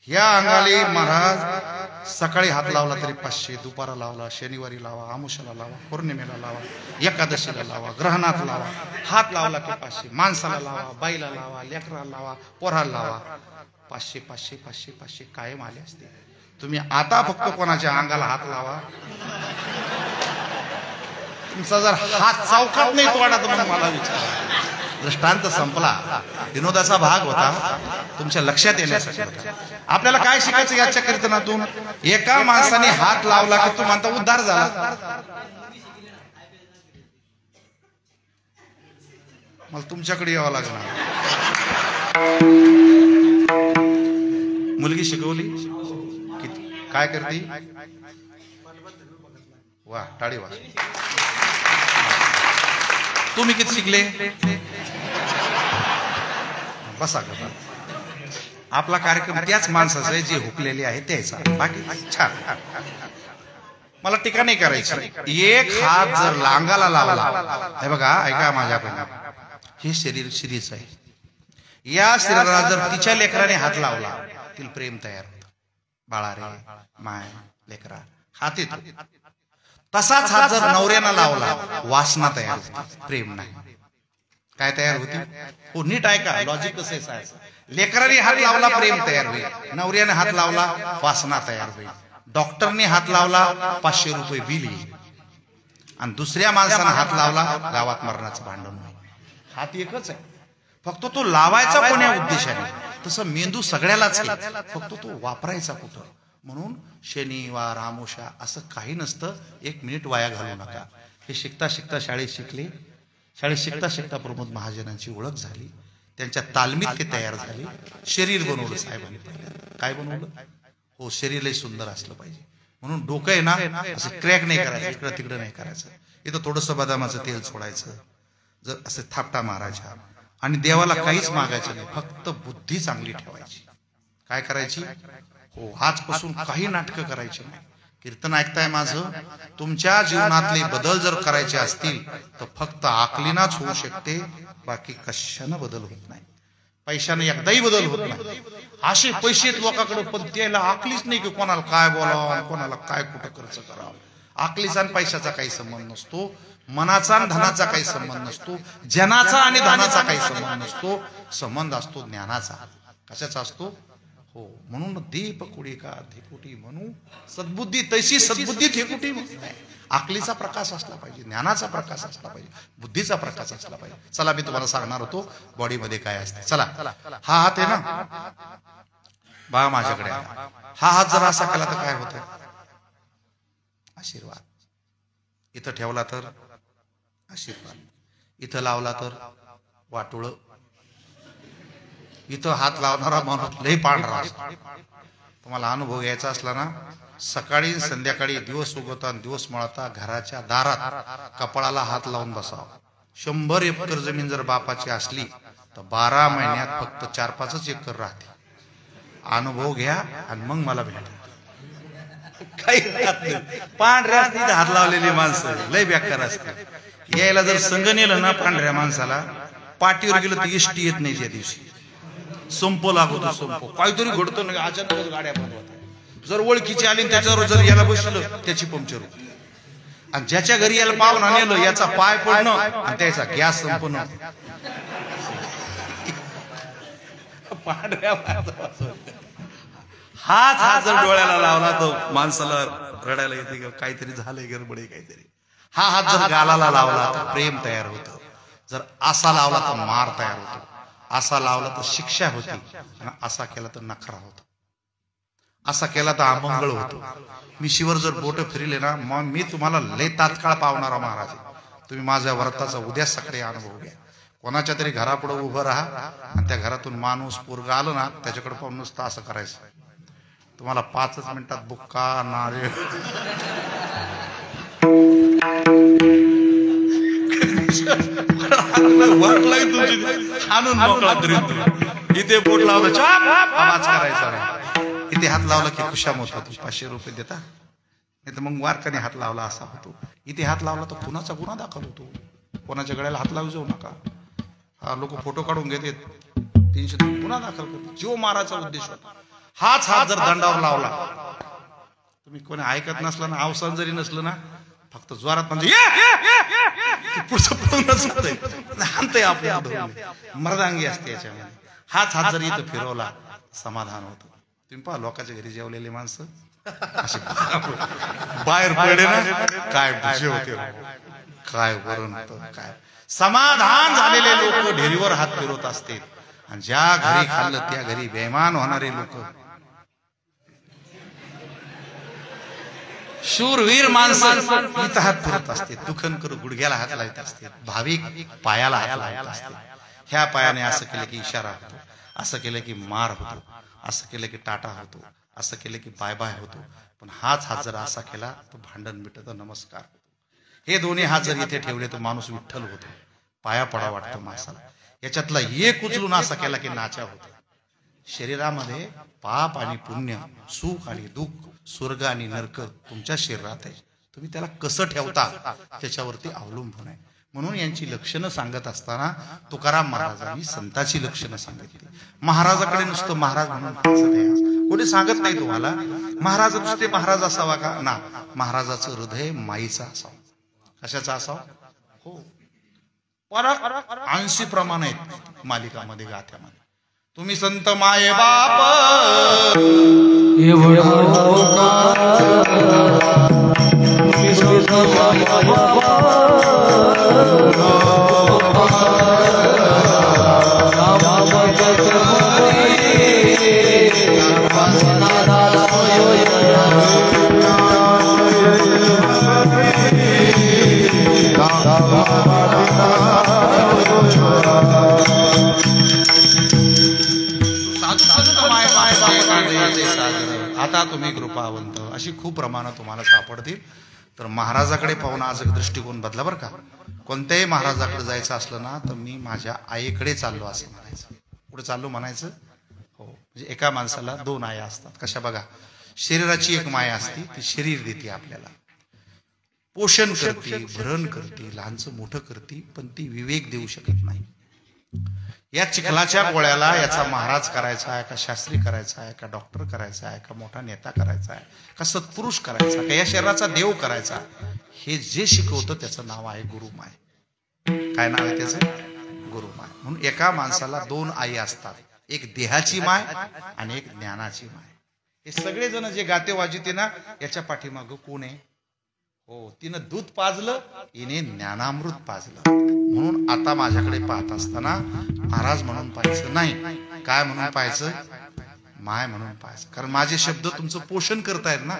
या अंगाले महाराज सकाळी हात लावला तरी 500, दुपारा लावला, शनिवारी लावा, आमुषाला लावा, पौर्णिमेला लावा, एकादशीला लावा, ग्रहणात लावा. हात लावला की 500. माणसाला लावा, बाईला लावा, लेकराला लावा, पोराला लावा. 500 500 500 500 कायम आले असते. तुम्ही आता फक्त कोणाच्या अंगाला हात लावा, तुमचा जर हात चौकात नाही तोडा तर मग मला विचारा. दृष्टांत संपला. विनोदाचा भाग होता, तुमच्या लक्षात येण्यासाठी होता. आपल्याला काय शिकायचं याच्या कीर्तनातून? एका माणसाने हात लावला की तो म्हणता उद्धार झाला. मला तुमच्याकडे यावं लागणार. मुलगी शिकवली की काय करते? वा, टाळी वा. तुम्ही किती शिकले? बसा का. आपला कार्यक्रम त्याच माणसाचा आहे जे हुकलेले आहे त्याचा. बाकी छान. मला टीका नाही करायची. एक हात जर लांगाला लावला, हे बघा ऐका माझ्याकडनं, हे शरीर श्रीच आहे. या शरीराला जर तिच्या लेकराने हात लावला तिला प्रेम तयार होत. बाळा रे, माय, लेकरा, हात येतो. तसाच हात जर नवऱ्यानं लावला वासना तयार होती, प्रेम नाही. काय तयार होती? हो, नीट ऐका, लॉजिक कसं आहे. लेकराने हात लावला प्रेम तयार होईल, नवऱ्याने हात लावला वासना तयार होईल, डॉक्टरने हात लावला 500 रुपये बिल येईल, आणि दुसऱ्या माणसानं हात लावला गावात मरणाचं भांडण होईल. हात एकच आहे, फक्त तो लावायचा कोण्या उद्देशाने. तसं मेंदू सगळ्यालाच आहे, फक्त तो वापरायचा कुठं. म्हणून शनिवार आमुषा असं काही नसतं. 1 मिनिट वाया घालू नका. हे शिकता शिकता शाळेत शिकले. शाळेत शिकता शिकता प्रमोद महाजनांची ओळख झाली. त्यांच्या तालमीत ते तयार झाले. शरीर बनवलं साहेबांनी. काय बनवलं? हो, शरीरही सुंदर असलं पाहिजे. म्हणून डोकं आहे ना असं क्रॅक नाही करायचं, इकडं तिकडं नाही करायचं. इथं थोडंसं बदामाचं तेल सोडायचं, जर असं थापटा मारायचा, आणि देवाला काहीच मागायचं नाही, फक्त बुद्धी चांगली ठेवायची. काय करायची? हो, आजपासून काही नाटकं करायची नाही. कीर्तन ऐकताय माझं? तुमच्या जीवनातले बदल जर करायचे असतील तर फक्त आकलीनाच होऊ शकते, बाकी कशानं बदल होत नाही. पैशाने एकदाही बदल होत नाही. असे पैसे लोकांकडे, पण त्याला आकलीच नाही की कोणाला काय बोलावं, कोणाला काय कुठं खर्च करावं. आकलीचा आणि पैशाचा काही संबंध नसतो, मनाचा आणि धनाचा काही संबंध नसतो, जनाचा आणि धनाचा काही संबंध नसतो. संबंध असतो ज्ञानाचा. कशाचा असतो? हो, म्हणून दीप कुडी का धेकुटी म्हणू, सद्बुद्धी तैसी सद्बुद्धी धेकुटी. आकलीचा प्रकाश असला पाहिजे, ज्ञानाचा प्रकाश असला पाहिजे, बुद्धीचा प्रकाश असला पाहिजे. चला, मी तुम्हाला सांगणार होतो बॉडीमध्ये काय असते. चला, हा हात आहे ना, बा माझ्याकडे हा हात जर असा केला तर काय होतं? आशीर्वाद. इथं ठेवला तर आशीर्वाद, इथं लावला तर वाटोळ. इथं हात लावणारा माणूस लई पांढरा असतो. तुम्हाला अनुभव घ्यायचा असला ना, सकाळी संध्याकाळी दिवस उगवता दिवस मळता घराच्या दारात कपाळाला हात लावून बसावा. 100 एकर जमीन जर बापाची असली तर 12 महिन्यात फक्त 4-5 एकर राहते. अनुभव घ्या आणि मग मला भेटा. काही पांढऱ्या हात लावलेली माणसं लय बेकार असते. यायला जर संघ नेलं ना पांढऱ्या माणसाला, पाठीवर गेलं तर एसटी येत नाही. ज्या दिवशी संप लागतो, संप काहीतरी घडतो ना, अचानक गाड्या बंद होतात. जर ओळखीची आली त्याच्यावर जर याला बसलं त्याची पंक्चर होती. आणि ज्याच्या घरी याला पाहुणा नेलं याचा पाय पडणं आणि त्याचा गॅस संपणं. हात जर डोळ्याला लावला तर माणसाला रडायला येते, काहीतरी झालंय, गडबड काहीतरी. हा हात जर गालाला लावला तर प्रेम तयार होतं. जर असा लावला तर मार तयार होतो. असा लावला तर शिक्षा होती, आणि असा केला तर नखरा होतो. असा केला तर अमंगळ होतो. मिशीवर जर बोट फिरले ना, मग मी तुम्हाला लय तात्काळ पावणारा महाराज आहे. तुम्ही माझ्या व्रताचा उद्या सकाळी अनुभव घ्या. कोणाच्या तरी घरापुढे उभं राहा आणि त्या घरातून माणूस पोरगा आलं ना, त्याच्याकडे पाहून नुसतं असं करायचं. तुम्हाला 5 मिनिटात बुक्का नारळ आणून मोकळा करीत. इथे बोट लावलं आवाज करायचा नाही. इथे हात लावला की खुशाम होता. तू 500 रुपये देता, नाही तर मग वारकाने हात लावला असा होतो. इथे हात लावला तर कुणाचा गुन्हा दाखल होतो. कोणाच्या गळ्याला हात लावू जाऊ नका. हा लोक फोटो काढून घेतात, 300 गुन्हा दाखल करतात. जीव मारायचा उद्देश होता. हाच हात जर दंडावर लावला, तुम्ही कोणी ऐकत नसला ना, अवसान जरी नसलं ना, फक्त जोरात म्हणजे पुढचं पळूनच हाणतंय आपल्या मर्दांगी असते याच्यामध्ये. हाच हात जर इथं फिरवला समाधान होतं. तुम्ही पहा लोकांच्या घरी जेवलेले माणसं असे बाहेर पडले ना, काय भजे होते, काय वरण, काय समाधान झालेले लोक ढेरीवर हात फिरवत असते. आणि ज्या घरी खाल्लं त्या घरी बेईमान होणारे लोक, शूरवीर माणसं इथं हात फिरत असते. दुखन करू गुडघ्याला हात लावत असते. भाविक पायाला हात लावत असते. ह्या पायाने असं केलं की इशारा होतो, असं केलं की मार होतो, असं केलं की टाटा होतो, असं केलं की बाय बाय होतो. पण हाच हात जर असा केला तर भांडण मिटत, नमस्कार होतो. हे दोन्ही हात जर इथे ठेवले तर माणूस विठ्ठल होतो, पाया पडा वाटतं माणसाला. याच्यातला एक उचलून असा केला की नाचा होतो. शरीरामध्ये पाप आणि पुण्य, सुख आणि दुःख, स्वर्ग आणि नरक तुमच्या शरीरात आहे. तुम्ही त्याला कसं ठेवता त्याच्यावरती अवलंबून आहे. म्हणून यांची लक्षणं सांगत असताना तुकाराम महाराजांनी संताची लक्षणं सांगितली. महाराजाकडे नुसतं महाराज म्हणून कोणी सांगत नाही तुम्हाला महाराज नुसते महाराज असावा का ना. महाराजाचं हृदय माईचं असावं. कशाचं असावं? हो, 80 प्रमाण आहेत मालिकामध्ये, गाथ्यामध्ये. तुम्ही संत माये बाप आता तुम्ही कृपावंत अशी खूप प्रमाणं तुम्हाला सापडतील. तर महाराजाकडे पाहून आज दृष्टिकोन बदला बरं का. कोणत्याही महाराजाकडे जायचं असलं ना तर मी माझ्या आईकडे चाललो असं म्हणायचं. पुढे चाललो म्हणायचं. हो, म्हणजे एका माणसाला 2 आया असतात. कशा बघा, शरीराची एक माया असते, ती शरीर देते आपल्याला, पोषण करते, भरण करते, लहानचं मोठं करते, पण ती विवेक देऊ शकत नाही. या चिखलाच्या गोळ्याला याचा महाराज करायचा आहे का, शास्त्री करायचा आहे का, डॉक्टर करायचा आहे का, मोठा नेता करायचा आहे का, सत्पुरुष करायचा का, या शरीराचा देव करायचा, हे जे शिकवतं त्याचं नाव आहे गुरुमाय. काय नाव आहे त्याचं? गुरुमाय. म्हणून एका माणसाला 2 आई असतात, एक देहाची माय आणि एक ज्ञानाची माय. हे सगळेजण जे गाते वाजते ना, याच्या पाठीमागं कोण आहे? हो, तिनं दूध पाजलं, हिने ज्ञानामृत पाजलं. म्हणून आता माझ्याकडे पाहत असताना महाराज म्हणून पाहायचं नाही, काय म्हणून पाहायचं? माय म्हणून पाहायचं. कारण माझे शब्द तुमचं पोषण करतायत ना,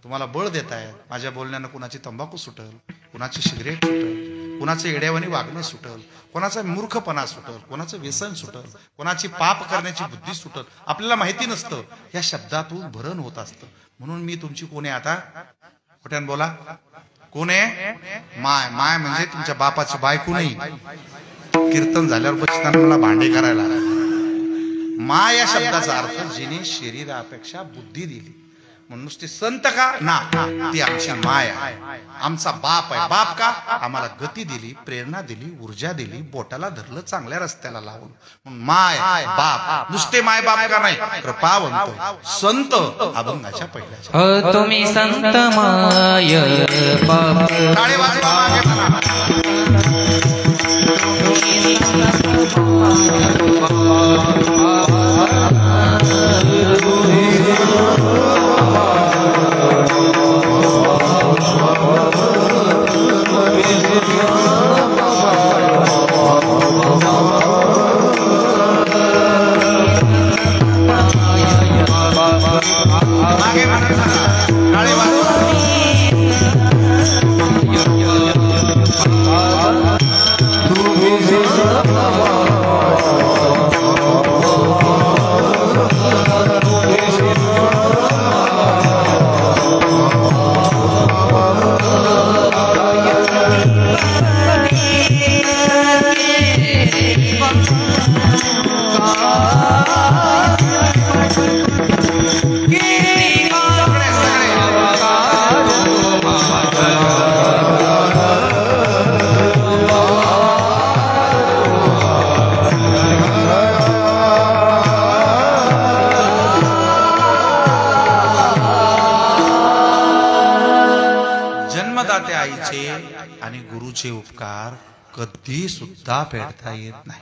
तुम्हाला बळ देत आहेत. माझ्या बोलण्यानं कुणाची तंबाखू सुटल, कुणाची सिगरेट सुटल, कुणाचं येड्यावानी वागणं सुटल, कोणाचा मूर्खपणा सुटल, कोणाचं व्यसन सुटल, कोणाची पाप करण्याची बुद्धी सुटल. आपल्याला माहिती नसतं, या शब्दातून भरण होत असतं. म्हणून मी तुमची कोण आहे आता? कुठ्यान बोला, कोण आहे? माय. माय म्हणजे तुमच्या बापाची बायको नाही. कीर्तन झाल्यावर बसताना मला भांडे करायला. माय या शब्दाचा अर्थ जिने शरीरापेक्षा बुद्धी दिली. म्हणून नुसते संत का ना, ती आमची माय आहे, आमचा बाप आहे. बाप का? आम्हाला गती दिली, प्रेरणा दिली, ऊर्जा दिली, बोटाला धरलं, चांगल्या रस्त्याला लावलं. म्हणून माय बाप. नुसते माय बाप का नाही, कृपावंत संत अभंगाच्या पहिल्या. तुम्ही संत माय बाप. टाळे वाजवा मागे म्हणा. अन्नदाते आईचे आणि गुरुचे उपकार कधी सुद्धा फेडता येत नाही.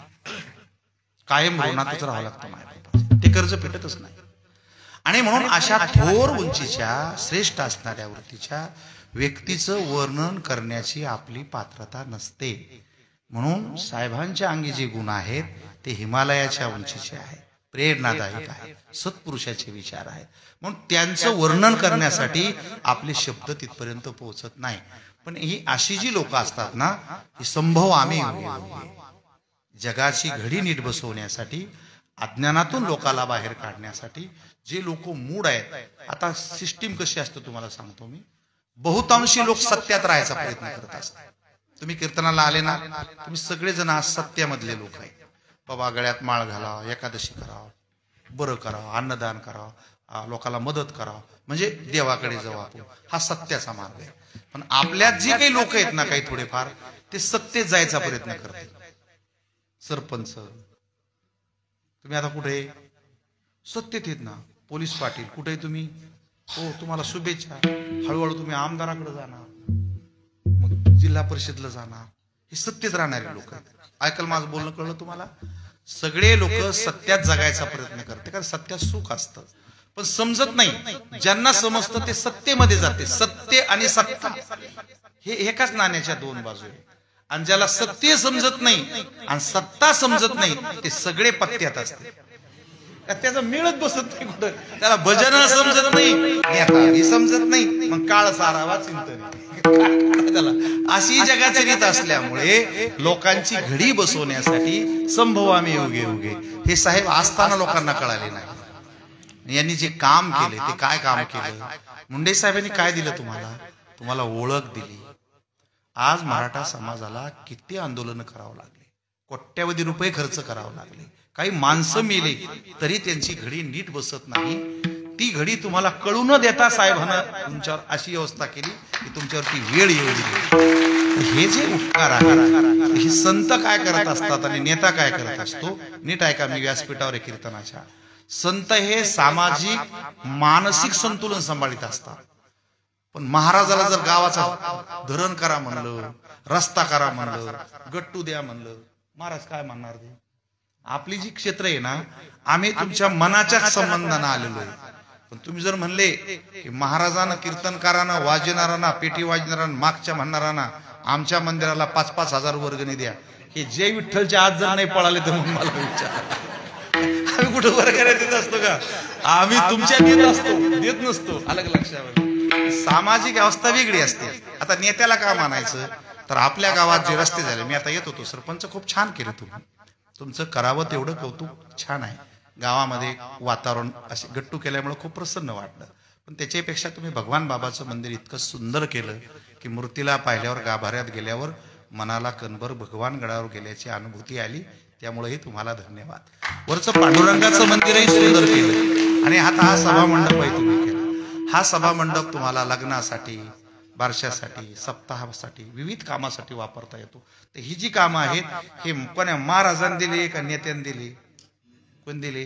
कायम ऋणातच राहावं लागतं मायबापाचं. ते कर्ज फेडतच नाही. आणि म्हणून अशा थोर उंचीच्या श्रेष्ठ असणाऱ्या वृत्तीच्या व्यक्तीचं वर्णन करण्याची आपली पात्रता नसते. म्हणून साहेबांच्या अंगी जे गुण आहेत ते हिमालयाच्या उंचीचे आहेत, प्रेरणादायक आहेत, सत्पुरुषाचे विचार आहेत. म्हणून त्यांचं वर्णन करण्यासाठी आपले शब्द तिथपर्यंत पोहोचत नाही. पण ही अशी जी लोक असतात ना, ही संभव आम्ही जगाची घडी नीट बसवण्यासाठी, अज्ञानातून लोकाला बाहेर काढण्यासाठी जे लोक मूड आहेत. आता सिस्टीम कशी असते तुम्हाला सांगतो मी. बहुतांशी लोक सत्यात राहायचा प्रयत्न करत असतात. तुम्ही कीर्तनाला आले ना, तुम्ही सगळेजण आज सत्यामधले लोक आहेत. बाबा गळ्यात माळ घालावं, एकादशी करावं, बरं करावं, अन्नदान करावं, लोकांना मदत करावं, म्हणजे देवाकडे जाऊ आपण, हा सत्याचा मार्ग आहे. पण आपल्यात जे काही लोक आहेत ना, काही थोडेफार, ते सत्तेत जायचा प्रयत्न करतात. सरपंच तुम्ही आता कुठे सत्तेत येत ना, पोलीस पाटील कुठे तुम्ही, हो तुम्हाला शुभेच्छा. हळूहळू तुम्ही आमदाराकडे जाणार, मग जिल्हा परिषदला जाणार. हे सत्तेत राहणारे लोक आहेत. ऐकाल माझं बोलणं कळलं तुम्हाला. सगळे लोक सत्यात जगायचा प्रयत्न करते, कारण सत्यात सुख असतं. पण समजत नाही. ज्यांना समजतं ते सत्तेमध्ये जाते. सत्य आणि सत्ता हे एकाच नाण्याच्या दोन बाजू आहेत. आणि ज्याला सत्य समजत नाही आणि सत्ता समजत नाही, ते सगळे पत्त्यात असते. त्याचं मिळत बसत नाही कुठं. त्याला भजन समजत नाही, नेता समजत नाही, मग काळ सारावा चिंतन. त्याला अशी जगाची रीत असल्यामुळे लोकांची घडी बसवण्यासाठी संभवामी योगे उगे हे साहेब असताना लोकांना कळाले नाही. यांनी जे काम केले ते काय काम केलं. मुंडे साहेबांनी काय दिलं तुम्हाला, तुम्हाला ओळख दिली. आज मराठा समाजाला किती आंदोलन करावं लागले, कोट्यावधी रुपये खर्च करावं लागले, काही माणसं मेले तरी त्यांची घडी नीट बसत नाही. ती घडी तुम्हाला कळू न देता साहेबांना तुमच्यावर अशी व्यवस्था केली की तुमच्यावरती वेळ येऊ दिली. हे जे उपकार आहे हे संत काय करत असतात आणि नेता काय करत असतो. नीट ऐका, मी व्यासपीठावर आहे कीर्तनाच्या. संत हे सामाजिक मानसिक संतुलन सांभाळीत असतात. पण महाराजाला जर गावाचा धरण करा म्हणलं, रस्ता करा म्हणलं, गट्टू द्या म्हणलं, महाराज काय म्हणणार ते. आपली जी क्षेत्र आहे ना, आम्ही तुमच्या मनाच्या संबंधानं आलेलो आहे. पण तुम्ही जर म्हणले की महाराजांना, कीर्तनकारांना, वाजणारांना, पेटी वाजणारांना, मागच्या म्हणणारांना आमच्या मंदिराला 5-5 हजार वर्गणी द्या, हे जय विठ्ठलच्या आज जर नाही पळाले तर मग मला विचार. आम्ही कुठं वर्गणी देत असतो का? आम्ही तुमच्या देत नसतो. अलग लक्षात. सामाजिक अवस्था वेगळी असते. आता नेत्याला काय मानायचं, तर आपल्या गावात जे रस्ते झाले, मी आता येत होतो, सरपंच खूप छान केलं तुम्ही, तुमचं करावं तेवढं कौतुक छान आहे. गावामध्ये वातावरण असे गट्टू केल्यामुळे खूप प्रसन्न वाटलं. पण त्याच्यापेक्षा तुम्ही भगवान बाबाचं मंदिर इतकं सुंदर केलं की मूर्तीला पाहिल्यावर, गाभाऱ्यात गेल्यावर मनाला कणभर भगवान गडावर गेल्याची अनुभूती आली. त्यामुळेही तुम्हाला धन्यवाद. वरचं पांडुरंगाचं मंदिरही सुंदर केलं. आणि आता हा सभा मंडप आहे तुम्ही केला. हा सभा मंडप तुम्हाला लग्नासाठी, बारशासाठी, सप्ताहासाठी, विविध कामासाठी वापरता येतो. तर ही जी कामं आहेत हे कोण्या महाराजांनी दिली का नेत्याने दिली, कोण दिले.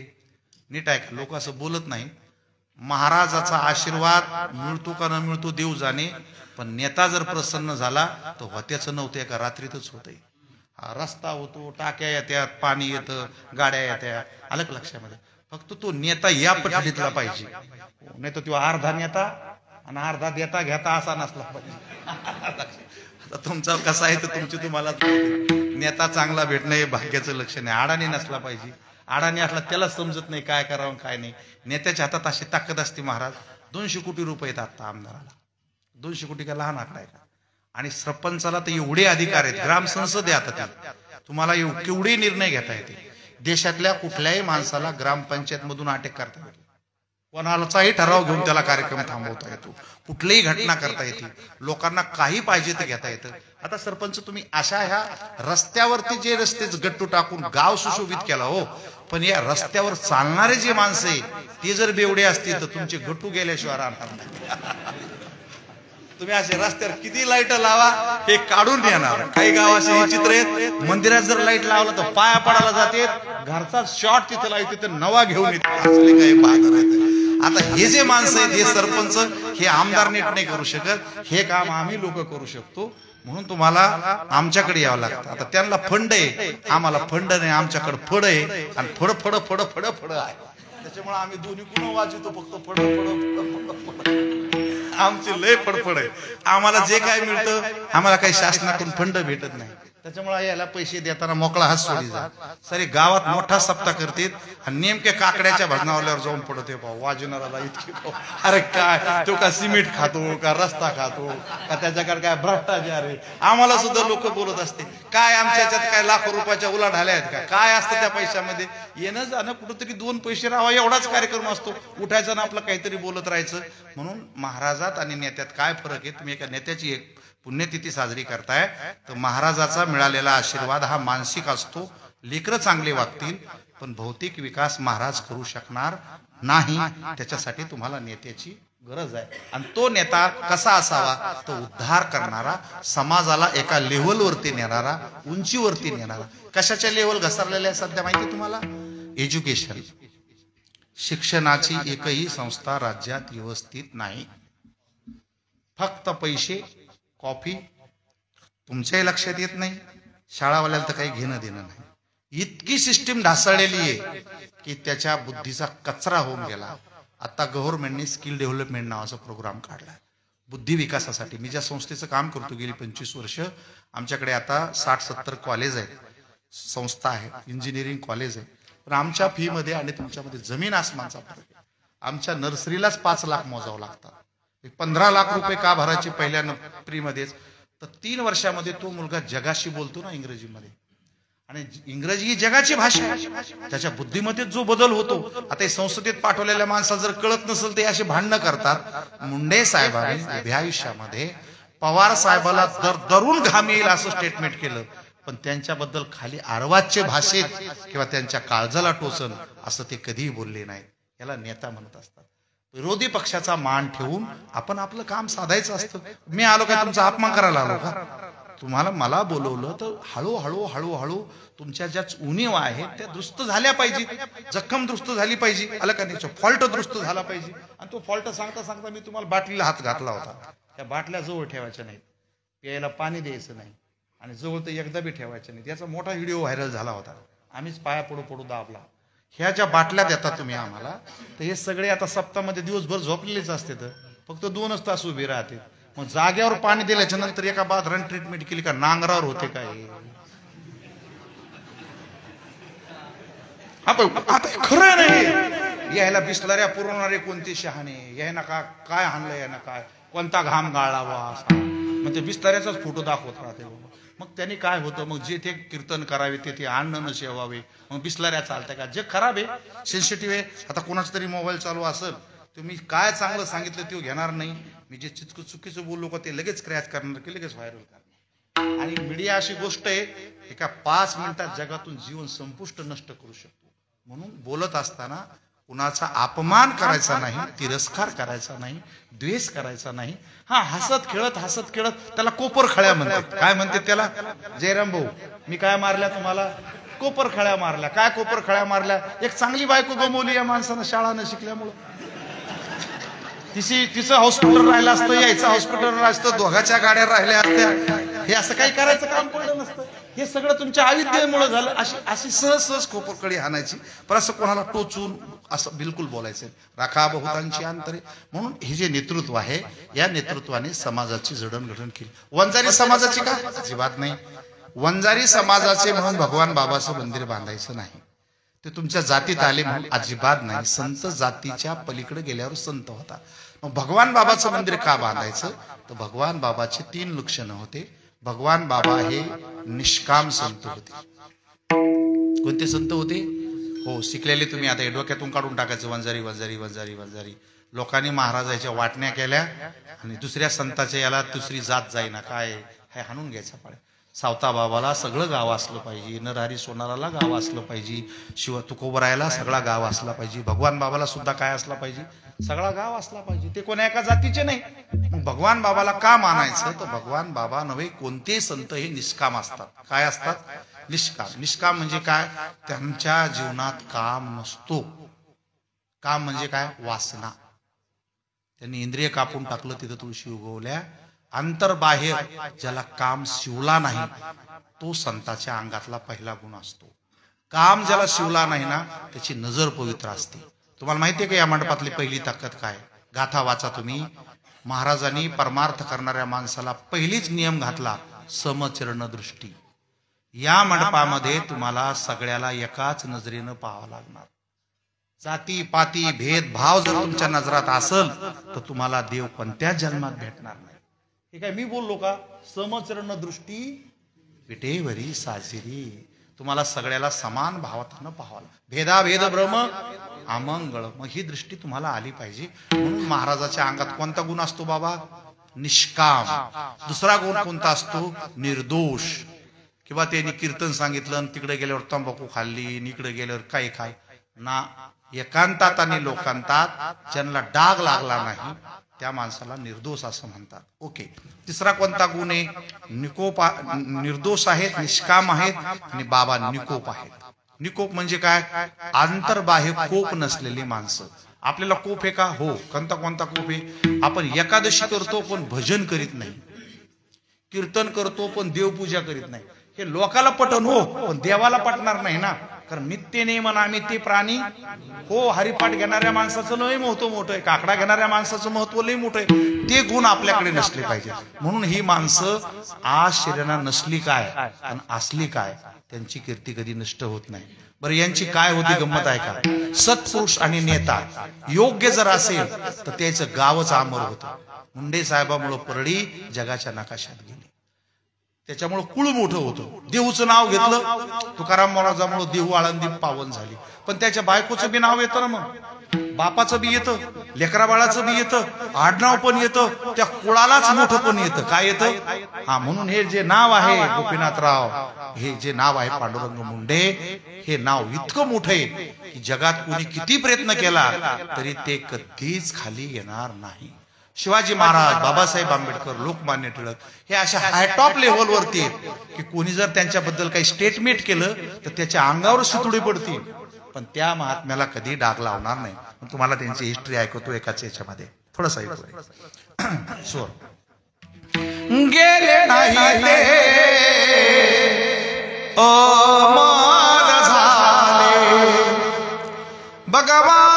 नीट आहे. लोक असं बोलत नाही. महाराजाचा आशीर्वाद मिळतो का न मिळतो देव जाणे, पण नेता जर प्रसन्न झाला तर होत्याचं नव्हतं, एका रात्रीतच होतंय. हा रस्ता होतो, टाक्या येत्यात, पाणी येतं, गाड्या येत्या, अलग लक्षामध्ये. फक्त तो नेता या पद्धतीतला पाहिजे. नाही तर तो अर्धा नेता आणि अर्धा देता घेता असा नसला पाहिजे. आता तुमचा कसा आहे तर तुमची तुम्हाला नेता चांगला भेटणं हे भाग्याचं लक्षण आहे. अडाणी नसला पाहिजे. अडाणी असला त्याला समजत नाही काय करावं काय नाही. नेत्याच्या हातात अशी ताकद असते. महाराज 200 कोटी रुपये आहेत आता आमदाराला. 200 कोटी का लहान आकडा आहे का. आणि सरपंचाला तर एवढे अधिकार आहेत. ग्राम संसद आहे आता त्यात, तुम्हाला केवढे निर्णय घेता येते. देशातल्या कुठल्याही माणसाला ग्रामपंचायत मधून अटक करता येतो. कोणालाचाही ठराव घेऊन त्याला कार्यक्रम थांबवता येतो. कुठलीही घटना करता येते. लोकांना काही पाहिजे ते घेता येतं. आता सरपंच तुम्ही अशा ह्या रस्त्यावरती जे रस्ते गट्टू टाकून गाव सुशोभित केला हो, पण या रस्त्यावर चालणारे जे माणसं आहे ते जर बेवडे असतील तर तुमचे गट्टू गेल्याशिवाय राहणार नाही. तुम्ही असे रस्त्यावर किती लाईट लावा हे काढून येणार. काही गावाचे हे चित्र आहेत. मंदिरात जर लाईट लावला तर पाया पडायला जाते, घरचा शॉर्ट तिथे लाईट तिथे नवा घेऊन येते. असले काही बाजार आहेत. आता हे जे माणसं आहेत हे सरपंच हे आमदार नीट नाही करू शकत, हे काम आम्ही लोक करू शकतो, म्हणून तुम्हाला आमच्याकडे यावं लागतं. आता त्यांना फंड आहे, आम्हाला फंड नाही, आमच्याकडे फड आहे आणि फड फड फड फड फड आहे. त्याच्यामुळे आम्ही दोन्ही कुण वाजवतो, फक्त फड फड फड. आमची लय फडफड आहे. आम्हाला जे काय मिळतं, आम्हाला काही शासनाकडून फंड भेटत नाही. त्याच्यामुळे याला पैसे देताना मोकळा हात सोडी जा. सारे गावात मोठा सप्ताह करतात आणि नेमके काकड्याच्या भजनावल्यावर जाऊन पडते पाव वाजवणारा इतके पाव. अरे काय तो का सिमेंट खातो का रस्ता खातो का त्याच्याकडे काय भ्रष्टाचार आहे. आम्हाला सुद्धा लोक बोलत असते काय आमच्या याच्यात काय लाखो रुपयाच्या उलाढाल्या आहेत का, काय असतं त्या पैशामध्ये. येणं जाणं कुठंतरी 2 पैसे राहावा एवढाच कार्यक्रम असतो. उठायचं ना आपलं काहीतरी बोलत राहायचं. म्हणून महाराजात आणि नेत्यात काय फरक आहे. तुम्ही एका नेत्याची एक पुण्यतिथी साजरी करताय तर महाराजाचा मिळालेला आशीर्वाद हा मानसिक असतो. लेकरं चांगले वागतील, पण भौतिक विकास महाराज करू शकणार नाही. त्याच्यासाठी तुम्हाला नेत्याची गरज आहे. आणि तो नेता कसा असावा, तो उद्धार करणारा, समाजाला एका लेव्हलवरती नेणारा, उंचीवरती नेणारा. कशाच्या लेव्हल घसरलेल्या सध्या माहिती तुम्हाला? एज्युकेशन, शिक्षणाची एकही संस्था राज्यात व्यवस्थित नाही. फक्त पैसे, कॉफी. तुमच्याही लक्षात येत नाही, शाळावाल्याला तर काही घेणं देणं नाही. इतकी सिस्टीम ढासळलेली आहे की त्याच्या बुद्धीचा कचरा होऊन गेला. आता गव्हर्नमेंटने स्किल डेव्हलपमेंट नावाचा प्रोग्राम काढला बुद्धी विकासासाठी. मी ज्या संस्थेचं काम करतो गेली 25 वर्ष, आमच्याकडे आता 60-70 कॉलेज आहेत, संस्था आहे, इंजिनिअरिंग कॉलेज आहे. पण आमच्या फी मध्ये आणि तुमच्यामध्ये जमीन आसमानचा फरक आहे. आमच्या नर्सरीलाच 5 लाख मोजावं लागतात. 15 लाख रुपये का भरायचे पहिल्या प्रीमध्येच. तर 3 वर्षामध्ये तो मुलगा जगाशी बोलतो ना इंग्रजीमध्ये, आणि इंग्रजी ही जगाची भाषा आहे. त्याच्या बुद्धीमध्ये जो बदल होतो. आता संसदेत पाठवलेल्या माणसाला जर कळत नसेल ते असे भांडणं करतात. मुंडे साहेबांनी उभ्या आयुष्यामध्ये पवार साहेबाला दरून घाम येईल असं स्टेटमेंट केलं, पण त्यांच्याबद्दल खाली आरवाच्य भाषेत किंवा त्यांच्या काळजाला टोचन असं ते कधीही बोलले नाही. याला नेता म्हणत असतात. विरोधी पक्षाचा मान ठेवून आपण आपलं काम साधायचं असतं. मी आलो का तुमचा अपमान करायला आलो का? तुम्हाला मला बोलवलं तर हळूहळू हळूहळू तुमच्या ज्या उणीव आहेत त्या दुरुस्त झाल्या पाहिजे, जखम दुरुस्त झाली पाहिजे, आलं का नाही, फॉल्ट दुरुस्त झाला पाहिजे. आणि तो फॉल्ट सांगता सांगता मी तुम्हाला बाटलीला हात घातला होता. त्या बाटल्या जवळ ठेवायच्या नाहीत, प्यायला पाणी द्यायचं नाही, आणि जवळ तर एकदा बी ठेवायचं नाही. त्याचा मोठा व्हिडिओ व्हायरल झाला होता. आम्हीच पाया पडू पडू दाबला. ह्या ज्या बाटल्या देता तुम्ही आम्हाला, तर हे सगळे आता सप्ताहामध्ये दिवसभर झोपलेलेच असते, तर फक्त 2च तास उभे राहते. मग जाग्यावर पाणी दिल्याच्या नंतर एका बाथरूम ट्रीटमेंट केली का नांगरावर होते काय? आता खरं नाही. यायला बिसलऱ्या पुरवणारे कोणते शहाणे, यायना काय हाणलं, यायना काय कोणता घाम गाळावा, मग ते बिस्ताऱ्याचाच फोटो दाखवत राहते. मग त्यांनी काय होतं, मग जे ते कीर्तन करावे ते अन्न न सेवावे, मग बिस्लऱ्या चालतंय का? जे खराब आहे, सेन्सिटिव्ह आहे. आता कोणाच तरी मोबाईल चालू असेल, तुम्ही काय चांगलं सांगितलं ते घेणार नाही. मी जे चुकीचं बोललो का ते लगेच क्रॅच करणार की लगेच व्हायरल करणार. आणि मीडिया अशी गोष्ट आहे, एका 5 मिनिटात जगातून जीवन संपुष्ट नष्ट करू शकतो. म्हणून बोलत असताना कुणाचा अपमान करायचा नाही, तिरस्कार करायचा नाही, द्वेष करायचा नाही. हा, हसत खेळत त्याला कोपर खळ्या म्हणतात. काय म्हणते त्याला? जयराम भाऊ, मी काय मारल्या तुम्हाला? कोपर खळ्या मारल्या. काय कोपर खळ्या मारल्या? एक चांगली बायको गमवली या माणसानं शाळा न शिकल्यामुळं. तिचं हॉस्पिटल राहिलं असतं, यायचं हॉस्पिटल राहिलं असतं, दोघांच्या गाड्या राहिल्या असत्या. हे असं काही करायचं काम पडलं नसतं. हे सगळं तुमच्या अविद्येमुळे झालं. अशी सहज कोपरकडी हाणायची, पण असं कोणाला टोचून असं बिलकुल बोलायचं. राखा बहुतांची अंतरे. म्हणून हे जे नेतृत्व आहे, या नेतृत्वाने समाजाची जडणघडण केली. वंजारी समाजाची का? अजिबात नाही. वंजारी समाजाचे म्हणून भगवान बाबाचं मंदिर बांधायचं नाही. ते तुमच्या जातीत आले म्हणून अजिबात नाही. संत जातीच्या पलीकडे गेल्यावर संत होता. मग भगवान बाबाचं मंदिर का बांधायचं? तर भगवान बाबाचे 3 लक्षणं होते. भगवान बाबा हे निष्काम संत होते. कोणते संत होते? हो, शिकलेले. तुम्ही आता डोक्यातून काढून टाकायचं वंजारी वंजारी वंजारी वंजारी. लोकांनी महाराजाच्या वाटण्या केल्या आणि दुसऱ्या संताच्या याला दुसरी जात जाईना, काय हे हाणून घ्यायचा पाड्या. सावता बाबाला सगळं गाव असलं पाहिजे, नरहरी सोनाराला गाव असलं पाहिजे, शिव तुकोबरायला सगळा गाव असला पाहिजे, भगवान बाबाला सुद्धा काय असला पाहिजे? सगळा गाव असला पाहिजे. ते कोणा एका जातीचे नाही. मग भगवान बाबाला का मानायचं? तर भगवान बाबा नव्हे, कोणते संत हे निष्काम असतात. काय असतात? निष्काम. निष्काम म्हणजे काय? त्यांच्या जीवनात काम नसतो. काम म्हणजे काय? वासना. त्यांनी इंद्रिय कापून टाकलं, तिथं तुळशी उगवल्या. अंतर्बाह्य ज्याला काम शिवला नाही तो संताच्या अंगातला पहिला गुण असतो. काम ज्याला शिवला नाही ना त्याची नजर पवित्र असते. तुम्हाला माहितीये का या मंडपातली पहिली ताकद काय? गाथा वाचा तुम्ही. महाराजांनी परमार्थ करणाऱ्या माणसाला पहिलीच नियम घातला, समचरण दृष्टी. या मंडपामध्ये तुम्हाला सगळ्याला एकाच नजरेनं पाहावं लागणार. जाती पाती भेदभाव जर तुमच्या नजरात असेल तर तुम्हाला देव कोणत्याच जन्मात भेटणार नाही. हे काय मी बोललो का? समचरण दृष्टी विटेवरी साजिरी. तुम्हाला सगळ्याला समान भावातनं पाहावं. भेदाभेद भ्रम अमंगळ. मग ही दृष्टी तुम्हाला आली पाहिजे. म्हणून महाराजाच्या अंगात कोणता गुण असतो बाबा? निष्काम. दुसरा गुण कोणता असतो? निर्दोष. किंवा त्यांनी कीर्तन सांगितलं तिकडे गेल्यावर तंबाखू खाल्ली, इकडे गेल्यावर काय खाय ना. एकांतात आणि लोकांतात ज्यांना डाग लागला नाही त्या माणसाला निर्दोष असं म्हणतात. ओके. तिसरा कोणता गुण आहे? निर्दोष आहेत, निष्काम आहेत आणि बाबा निकोप आहेत. निकोप म्हणजे काय? अंतर्बाह्य कोप नसलेली माणसं. आपल्याला कोप आहे का? हो. कोणता कोप आहे? आपण एकादशी करतो पण भजन करीत नाही, कीर्तन करतो पण देवपूजा करीत नाही. हे लोकाला पटन हो, पण देवाला पटणार नाही ना. कारण नित्य नेमन आम्ही ते प्राणी हो. हरिपाठ घेणाऱ्या माणसाचं लय महत्व मोठं आहे, काकडा घेणाऱ्या माणसाचं महत्व लय मोठं आहे. ते गुण आपल्याकडे नसले पाहिजे. म्हणून ही माणसं आज शरीराला नसली काय आणि असली काय त्यांची कीर्ती कधी नष्ट होत नाही. बरं यांची काय होती गंमत आहे का? सत्पुरुष आणि नेता योग्य जर असेल तर त्याचं गावच अमर होतं. मुंडे साहेबामुळे परळी जगाच्या नकाशात गेली. त्याच्यामुळे कुळ मोठं होतं. देऊचं नाव घेतलं, तुकाराम महाराजांमुळे देहू आळंदी पावन झाली. पण त्याच्या बायकोचं बी नाव येतं ना, मग बापाचं बी येतं, लेकरा बाळाचं बी येतं, आडनाव पण येतं, त्या कुळालाच मोठं पण येतं. काय येतं? हा. म्हणून हे जे नाव आहे गोपीनाथराव, हे जे नाव आहे पांडुरंग मुंडे, हे नाव इतकं मोठं आहे की जगात कोणी किती प्रयत्न केला तरी ते कधीच खाली येणार नाही. शिवाजी महाराज, बाबासाहेब आंबेडकर, लोकमान्य टिळक हे अशा हायटॉप लेव्हलवरती आहेत की कोणी जर त्यांच्याबद्दल काही स्टेटमेंट केलं तर त्याच्या अंगावर सुतुडी पडतील, पण त्या महात्म्याला कधी डाग लावणार नाही. तुम्हाला त्यांची हिस्ट्री ऐकवतो एकाच याच्यामध्ये थोडंसं ऐकतो. स्वर गेले नाही ते अमर झाले भगवान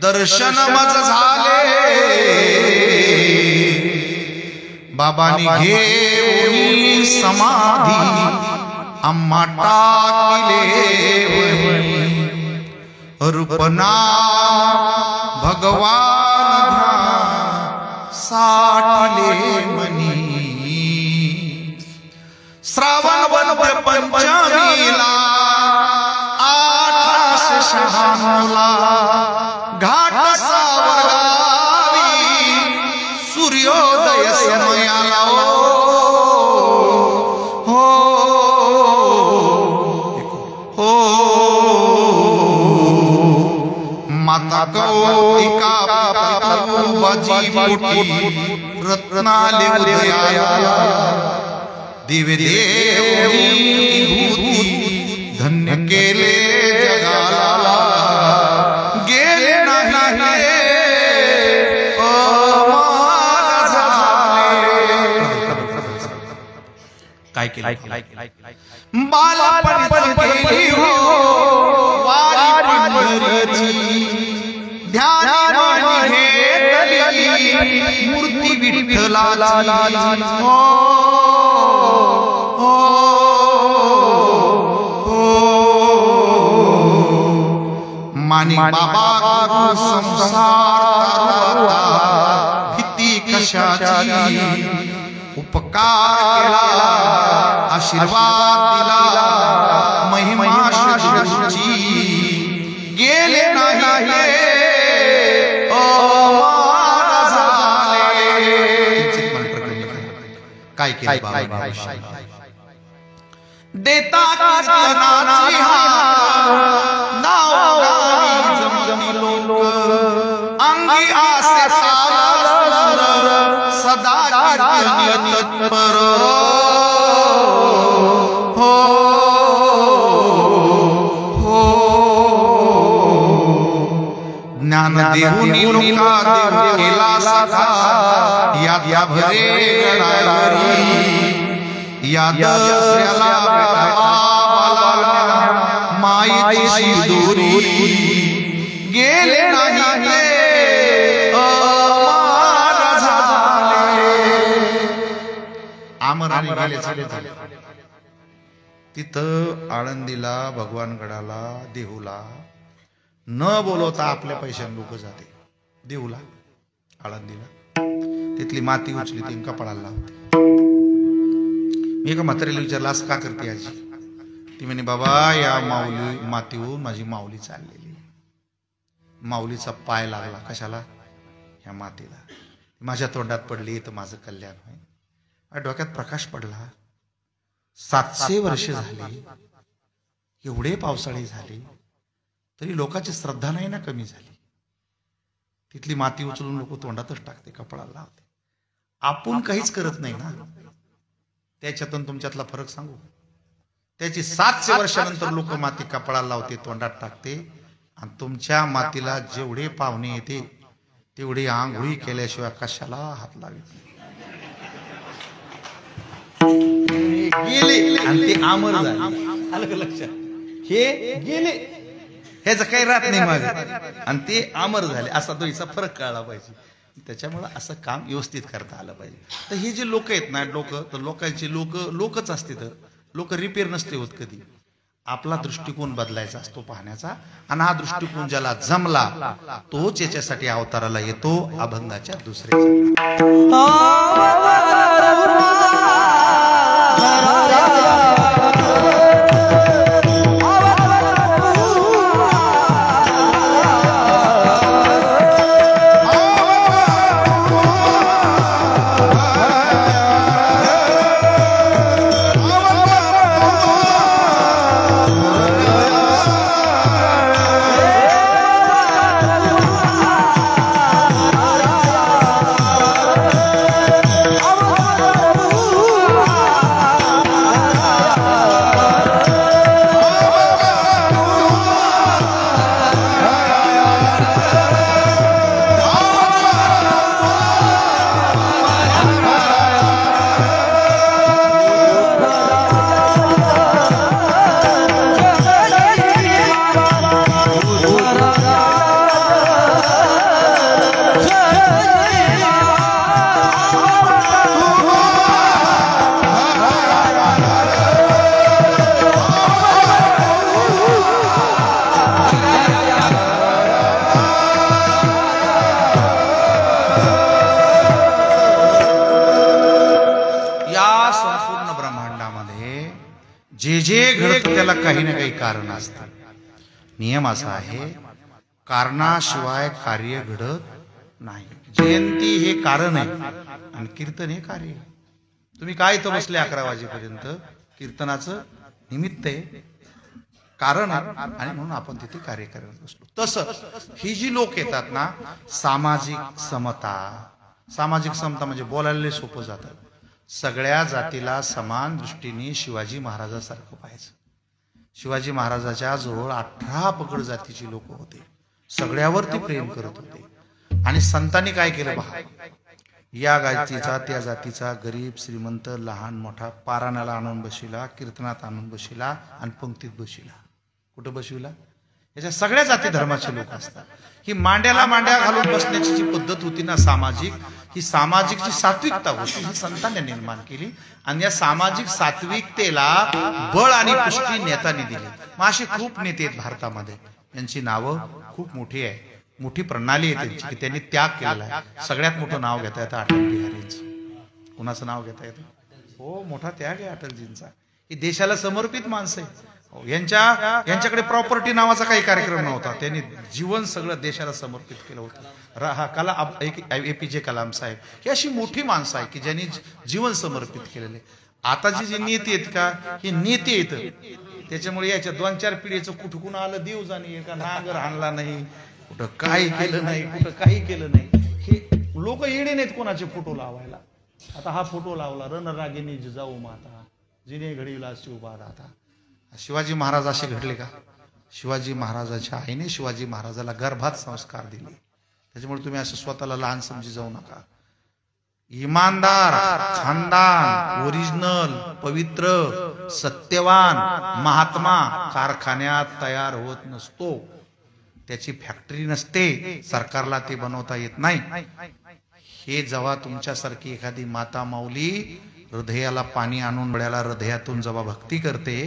दर्शन मज झाले. बाबांनी घेऊन समाधी आम्हा टाकिले रूपना भगवान साठले मनी. श्रावण पंचमीला 1896 घाट सावरगावी सूर्योदय समयाला हो हो माता कौतिका बाजी मोठी रत्नाले उदया दिव्य देवी धन्य केले जगाला. काय केलं? बालपणी केली हो वारी पंढरीची, ध्यानी घेतली मूर्ती विठ्ठलाची. हो हो मानिक बाबा संसार भीती कशाची, उपकार केला आशीर्वाद दिला महिमा शुद्धीची. गेले नाही अमर झाले. काय केले बाबा? देता कीर्तनाची नाव गावी जमजमी लोक अंगी आसे सदा कीर्तन तत्पर. हो हो ज्ञान देऊनी लोका देव केला सखा या भरे गडावरी या दसऱ्याला माईची दोरी गेले नाही आमराने गेले झाले. तिथं आळंदीला भगवानगडाला देहूला न बोलवता आपल्या पैशाने लोक जाते देहूला आळंदीला. तिथली माती उचली ती कपाळाला लावते. मी एका म्हातारीला विचारलं असं का करते आजी? ती म्हणे बाबा या माऊली मातीहून माझी माऊली चाललेली, माऊलीचा पाय लागला कशाला? ह्या मातीला. माझ्या तोंडात पडली तर माझं कल्याण होईल. डोक्यात प्रकाश पडला. 700 वर्ष झाली, एवढे पावसाळे झाले तरी लोकांची श्रद्धा नाही ना कमी झाली. तिथली माती उचलून लोक तोंडातच टाकते, कपडाला लावते. आपण काहीच करत नाही ना. त्याच्यातून तुमच्यातला फरक सांगू. त्याची 700 वर्षानंतर लोक माती कपडाला लावते, तोंडात टाकते. आणि तुमच्या मातीला जेवढे पाहुणे येते तेवढे आंघोळी केल्याशिवाय कशाला हात लावत गेले आणि ते आमर झाले. आलं लक्षात? हे गेले ह्याचं काही राहत नाही मग, आणि ते अमर झाले. असा तो हिचा फरक कळला पाहिजे. त्याच्यामुळे असं काम व्यवस्थित करता आलं पाहिजे. तर हे जे लोक आहेत ना, लोकांचे लोकच असते. तर लोक रिपेअर नसते होत कधी. आपला दृष्टिकोन बदलायचा असतो पाहण्याचा. आणि हा दृष्टिकोन ज्याला जमला तोच याच्यासाठी अवताराला येतो अभंगाच्या दुसऱ्या. जे घडत त्याला काही ना काही कारण असतं. नियम असा आहे, कारणाशिवाय कार्य घडत नाही. जयंती हे कारण आहे आणि कीर्तन हे कार्य आहे. तुम्ही काय इथं बसले 11 वाजेपर्यंत? कीर्तनाचं निमित्त आहे, कारण आहे, आणि म्हणून आपण तिथे कार्य करत बसलो. तसं ही जी लोक येतात ना, सामाजिक समता म्हणजे बोलायला सोपं जातं. सगळ्या जातीला समान दृष्टीने शिवाजी महाराजासारखं पाहायचं. शिवाजी महाराजाच्या जवळ 18 पगड जातीची लोक होते. सगळ्यावरती प्रेम करत होते. आणि संतांनी काय केलं पहा, या जातीचा त्या जातीचा, गरीब श्रीमंत लहान मोठा पाराणाला आणून बशिला, कीर्तनात आणून बशिला आणि पंक्तीत बशिला. कुठं बशिवला? याच्या सगळ्या जाती धर्माचे लोक असतात. ही मांड्याला मांड्या घालून बसण्याची जी पद्धत होती ना सामाजिक, ही सामाजिक जी सात्विकता होती ही संतांनी निर्माण केली. आणि या सामाजिक सात्विकतेला बळ आणि पुष्टी नेत्यांनी दिली. मग असे खूप नेते आहेत भारतामध्ये, यांची नावं खूप मोठी आहे, मोठी प्रणाली आहे त्यांची की त्यांनी त्याग केलेला आहे. सगळ्यात मोठं नाव घेता येतं अटल बिहारींचं. कुणाचं नाव घेता येतं? हो, मोठा त्याग आहे अटलजींचा. ही देशाला समर्पित माणसं आहे. यांच्याकडे प्रॉपर्टी नावाचा काही कार्यक्रम नव्हता. त्यांनी जीवन सगळं देशाला समर्पित केलं होतं. APJ कलाम साहेब ही अशी मोठी माणसं आहे की ज्यांनी जीवन समर्पित केलेले. आता जी नेते आहेत का, हे नेते येत त्याच्यामुळे याच्या 2-4 पिढीचं कुठं आलं देव जाणे, का नांगर आणला नाही, कुठं काही केलं नाही, कुठं काही केलं नाही. हे लोक येणे नाहीत कोणाचे फोटो लावायला. आता हा फोटो लावला, रणरागिणी जिजाऊ माता जिने घडीला शिवबा दाता. शिवाजी महाराज असे घडले का? शिवाजी महाराजाच्या आईने शिवाजी महाराजाला गर्भात संस्कार दिले. त्याच्यामुळे तुम्ही असं स्वतःला लहान समजी जाऊ नका. इमानदार खानदान, ओरिजिनल, पवित्र, सत्यवान महात्मा कारखान्यात तयार होत नसतो. त्याची फॅक्टरी नसते, सरकारला ते बनवता येत नाही. हे जेव्हा तुमच्यासारखी एखादी माता माऊली हृदयाला पाणी आणून डोळ्याला हृदयातून जेव्हा भक्ती करते,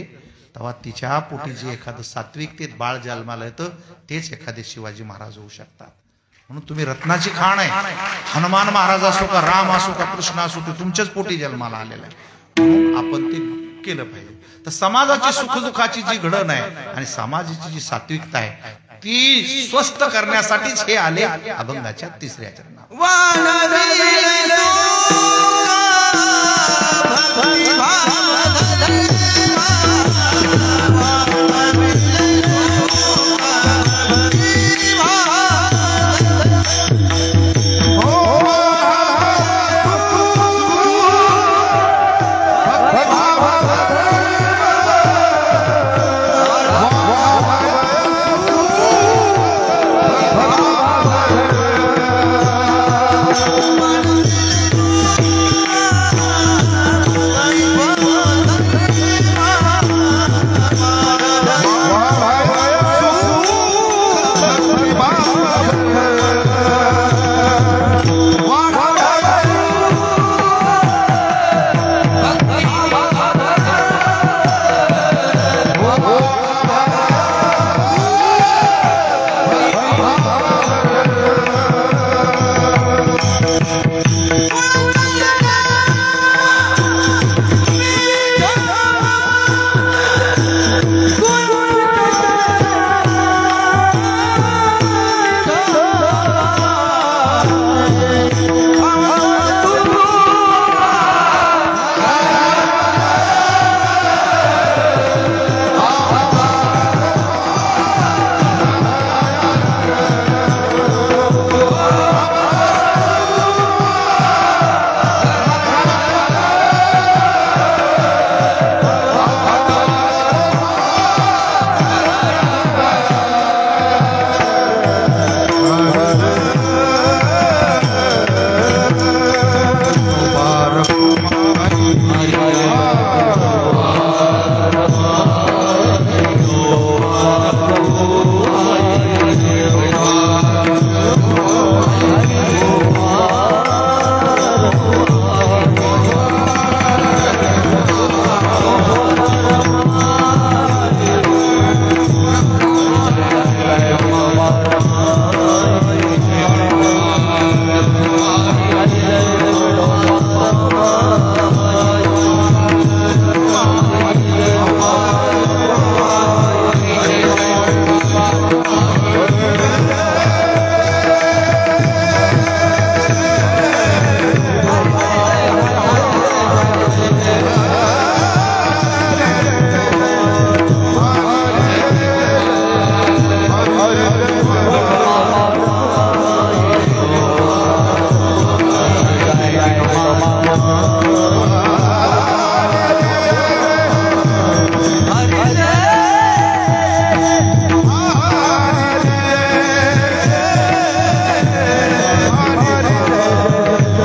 तेव्हा तिच्या पोटी जे एखादं सात्विकतेत बाळ जन्माला येतं, तेच एखादे शिवाजी महाराज होऊ शकतात. म्हणून तुम्ही रत्नाची खाण आहे. हनुमान महाराज असो का, राम असो का, कृष्ण असो, ते तुमच्याच पोटी जन्माला आलेला आहे. म्हणून आपण ते केलं पाहिजे. तर समाजाची सुखदुःखाची जी घडण आहे आणि समाजाची जी सात्विकता आहे ती स्वस्थ करण्यासाठीच हे आले अभंगाच्या 3ऱ्या चरणात.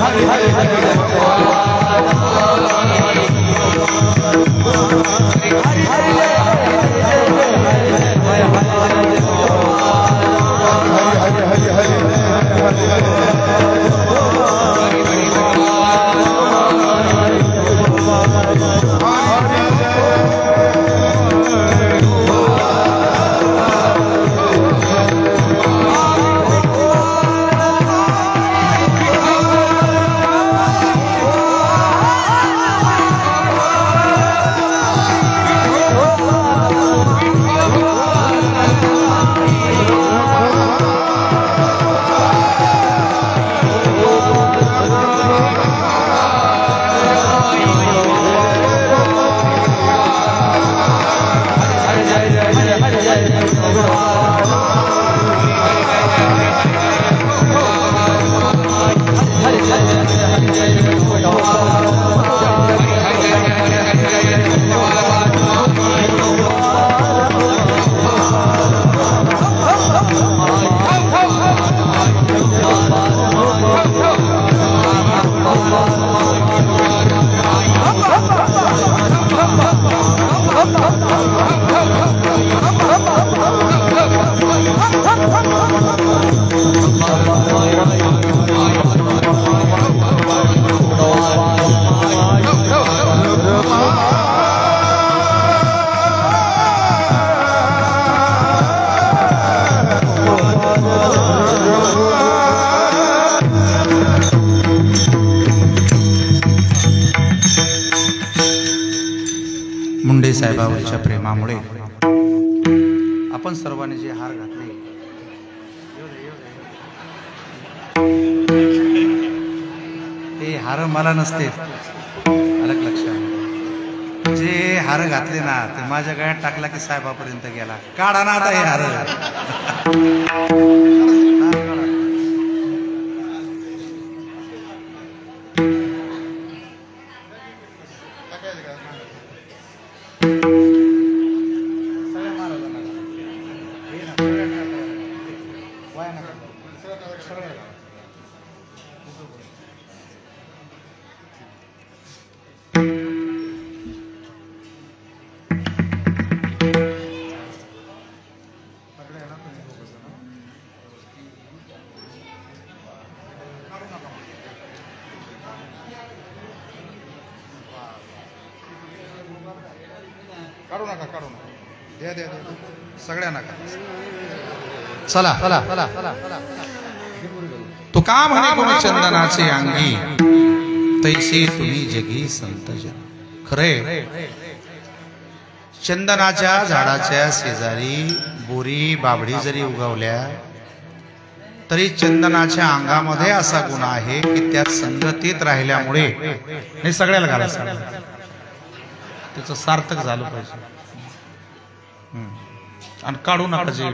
हरे मुंडे साहेबांच्या प्रेमामुळे आपण सर्वांनी जे हार घातले ते हार मला नसते अलग लक्षात जे हार घातले ना ते माझ्या गळ्यात टाकला की साहेबापर्यंत गेला काढा ना आता हे हार काढू नका काढू नका द्या द्या द्या सगळ्यांना चला चला चला तो का म्हणे कोणी चंदनाचे अंगी तैसे तुम्ही जगी संत जन खरे चंदनाच्या झाडाच्या शेजारी बोरी बाबडी जरी उगवल्या तरी चंदनाच्या अंगामध्ये असा गुण आहे की त्या संगतीत राहिल्यामुळे हे सगळ्याला घाला त्याचं सार्थक झालं पाहिजे आणि काढू नका जे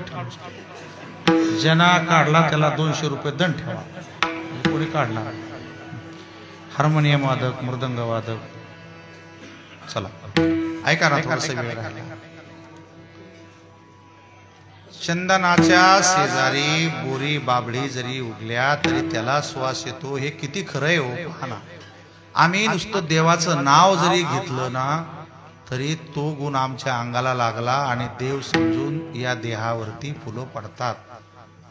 ज्यांना काढला त्याला 200 रुपये दंड ठेवा कोणी काढणार हार्मोनियम वादक मृदंग वादक चला ऐका ना थोडंसं वेळ राहिला चंदनाच्या शेजारी बोरी बाबडी जरी उगल्या तरी त्याला सुवास येतो हे किती खरंय हो पहा ना आम्ही नुसतं देवाचं नाव जरी घेतलं ना तरी तो गुण आमच्या अंगाला लागला आणि देव समजून या देहावरती फुलं पडतात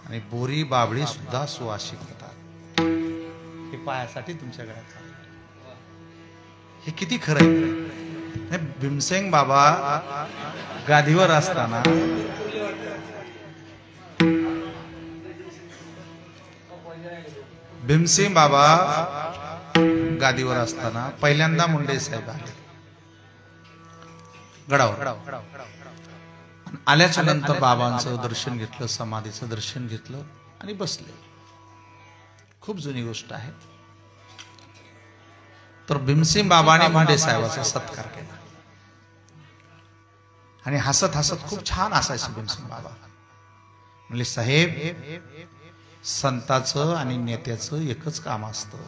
आणि बोरी बाबडी सुद्धा सुवासिक होतात हे पायासाठी तुमच्या गळ्यात हे किती खरंय भीमसेन बाबा गादीवर असताना भीमसेन बाबा गादीवर असताना पहिल्यांदा मुंडे साहेब आले गडावर आल्याच्या नंतर बाबांचं दर्शन घेतलं समाधीचं दर्शन घेतलं आणि बसले खूप जुनी गोष्ट आहे तर भीमसेन बाबाने मुंडे साहेबाचा सत्कार केला आणि हसत हसत खूप छान असायचे भीमसेन बाबा म्हणले साहेब संताचं आणि नेत्याचं एकच काम असतं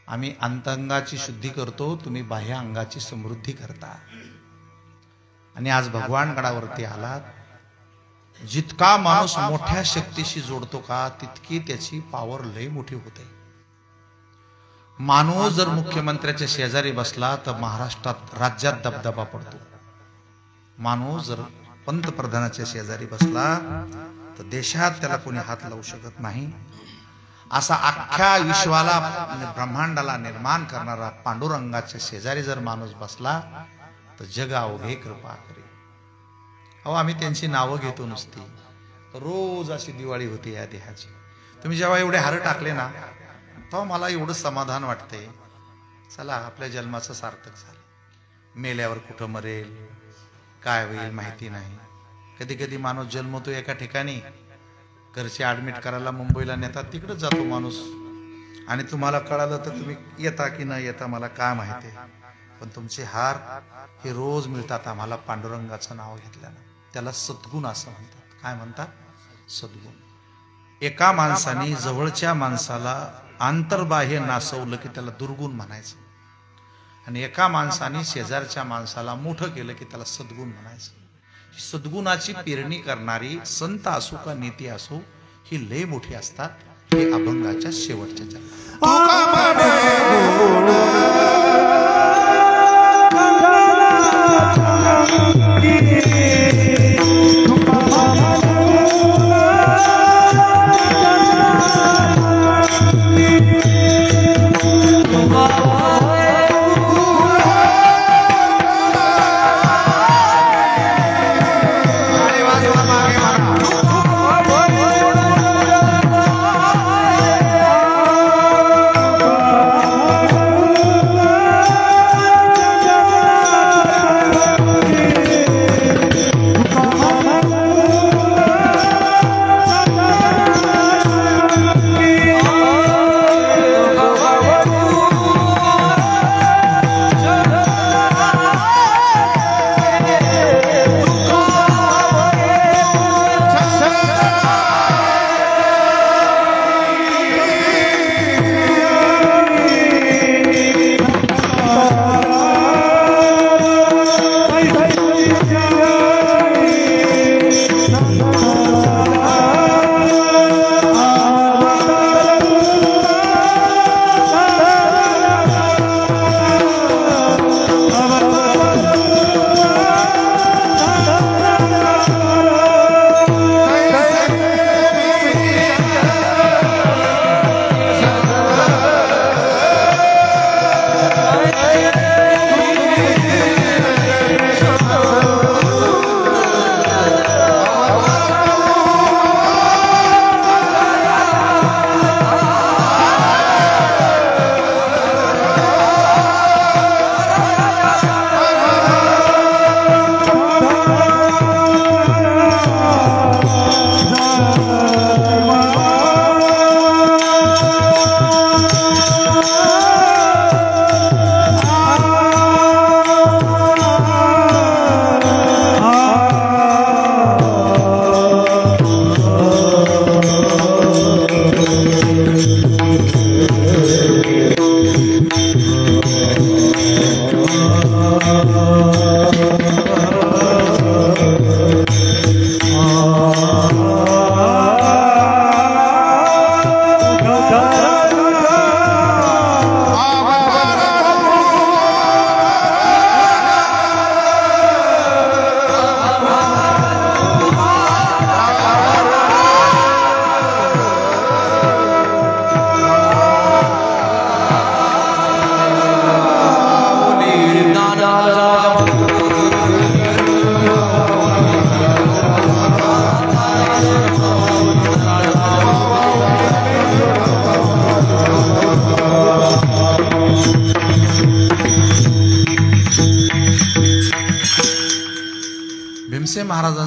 आम्ही अंतअंगाची शुद्धी करतो तुम्ही बाह्य अंगाची समृद्धी करता आणि आज भगवान गडावरती आलात जितका माणूस मोठ्या शक्तीशी जोडतो का तितकी त्याची पॉवर लय मोठी होते माणूस जर मुख्यमंत्र्याच्या शेजारी बसला तर महाराष्ट्रात राज्यात दबदबा पडतो माणूस जर पंतप्रधानाच्या शेजारी बसला तर देशात त्याला कोणी हात लावू शकत नाही असा अख्ख्या विश्वाला ब्रह्मांडाला निर्माण करणारा पांडुरंगाच्या शेजारी जर माणूस बसला तर जग अवघे कृपा करी अहो आम्ही त्यांची नावं घेतो नुसती रोज अशी दिवाळी होती या देहाची तुम्ही जेव्हा एवढे हार टाकले ना तेव्हा मला एवढं समाधान वाटतंय चला आपल्या जन्माचं सार्थक झालं मेल्यावर कुठं मरेल काय होईल माहिती नाही कधी कधी माणूस जन्मतो एका ठिकाणी घरचे ऍडमिट करायला मुंबईला नेतात तिकडेच जातो माणूस आणि तुम्हाला कळालं तर तुम्ही येता की न येता मला काय माहिती पण तुमचे हार हे रोज मिळतात आम्हाला पांडुरंगाचं नाव घेतल्यानं त्याला सद्गुण असं म्हणतात काय म्हणतात सद्गुण एका माणसाने जवळच्या माणसाला आंतरबाह्य नासवलं की त्याला दुर्गुण म्हणायचं आणि एका माणसाने शेजारच्या माणसाला मोठं केलं की त्याला सद्गुण म्हणायचं सद्गुणाची पेरणी करणारी संत असो का नेते असो ही लय मोठी असतात हे अभंगाच्या शेवटच्या जन्मात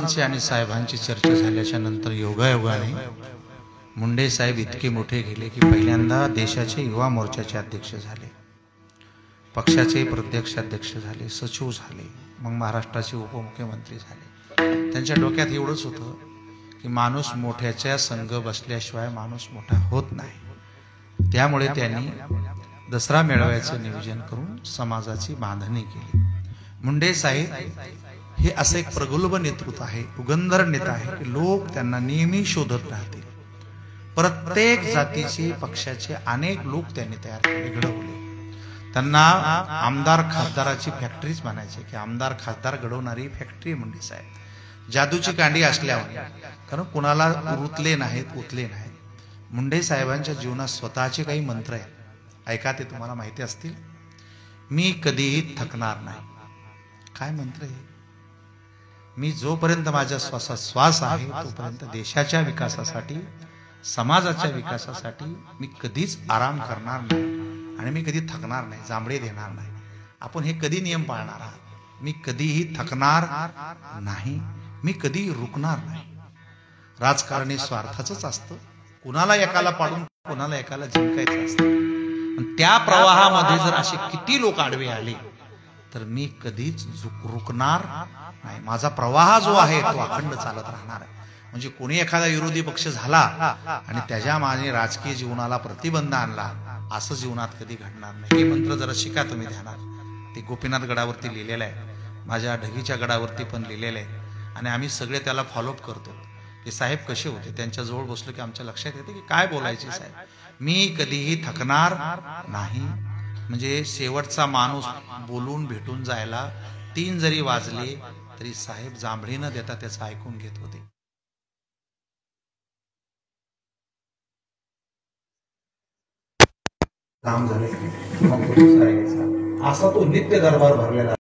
महाराजांची आणि साहेबांची चर्चा झाल्याच्या नंतर योगायोगाने मुंडे साहेब इतके मोठे गेले की पहिल्यांदा देशाचे युवा मोर्चाचे अध्यक्ष झाले, पक्षाचे प्रदेशाध्यक्ष झाले, सचिव झाले, मग महाराष्ट्राचे उपमुख्यमंत्री झाले. त्यांच्या डोक्यात एवढंच होतं की माणूस मोठ्याच्या संग बसल्याशिवाय माणूस मोठा होत नाही. त्यामुळे त्यांनी दसरा मेळाव्याचं नियोजन करून समाजाची बांधणी केली. मुंडे साहेब हे असं एक प्रगल्भ नेतृत्व आहे, उगंदर नेता आहे की लोक त्यांना नेहमी शोधत राहतील. प्रत्येक जातीचे पक्षाचे अनेक लोक त्यांनी तयार केले, घडवले. त्यांना आमदार खासदाराची फॅक्टरीच म्हणायचे की आमदार खासदार घडवणारी फॅक्टरी मुंडे साहेब. जादूची कांडी असल्यावर, कारण कुणाला उरतले नाहीत, उतले नाहीत. मुंडे साहेबांच्या जीवनात स्वतःचे काही मंत्र आहेत, ऐका, ते तुम्हाला माहिती असतील. मी कधीही थकणार नाही. काय मंत्र आहे? मी जोपर्यंत माझ्या श्वासात श्वास आहे तोपर्यंत देशाच्या विकासासाठी, समाजाच्या विकासासाठी मी कधीच आराम करणार नाही आणि मी कधी थकणार नाही, जांभळे देणार नाही. आपण हे कधी नियम पाळणार आहात? मी कधीही थकणार नाही, मी कधी रुकणार नाही. राजकारणी स्वार्थाचंच असतं, कुणाला एकाला पाडून कुणाला एकाला जिंकायचं असतं. त्या प्रवाहामध्ये जर असे किती लोक आडवे आले तर मी कधीच रुकणार नाही. माझा प्रवाह जो आहे तो अखंड चालत राहणार आहे. म्हणजे कोणी एखादा विरोधी पक्ष झाला आणि त्याच्या मागे राजकीय जीवनाला प्रतिबंध आणला, असं जीवनात कधी घडणार नाही. हे मंत्र जरा शिका तुम्ही ध्यानात. ते गोपीनाथ गडावरती लिहिलेलं आहे, माझ्या ढगीच्या गडावरती पण लिहिलेलं आहे, आणि आम्ही सगळे त्याला फॉलोअप करतो. की साहेब कसे होते, त्यांच्या जवळ बसलो की आमच्या लक्षात येते की काय बोलायचे साहेब. मी कधीही थकणार नाही. म्हणजे शेवटचा माणूस बोलून भेटून जायला 3 जरी वाजले तरी साहेब जांभळी न देता त्याचं ऐकून घेत होते. काम झाले असा तो नित्य दरबार भरलेला.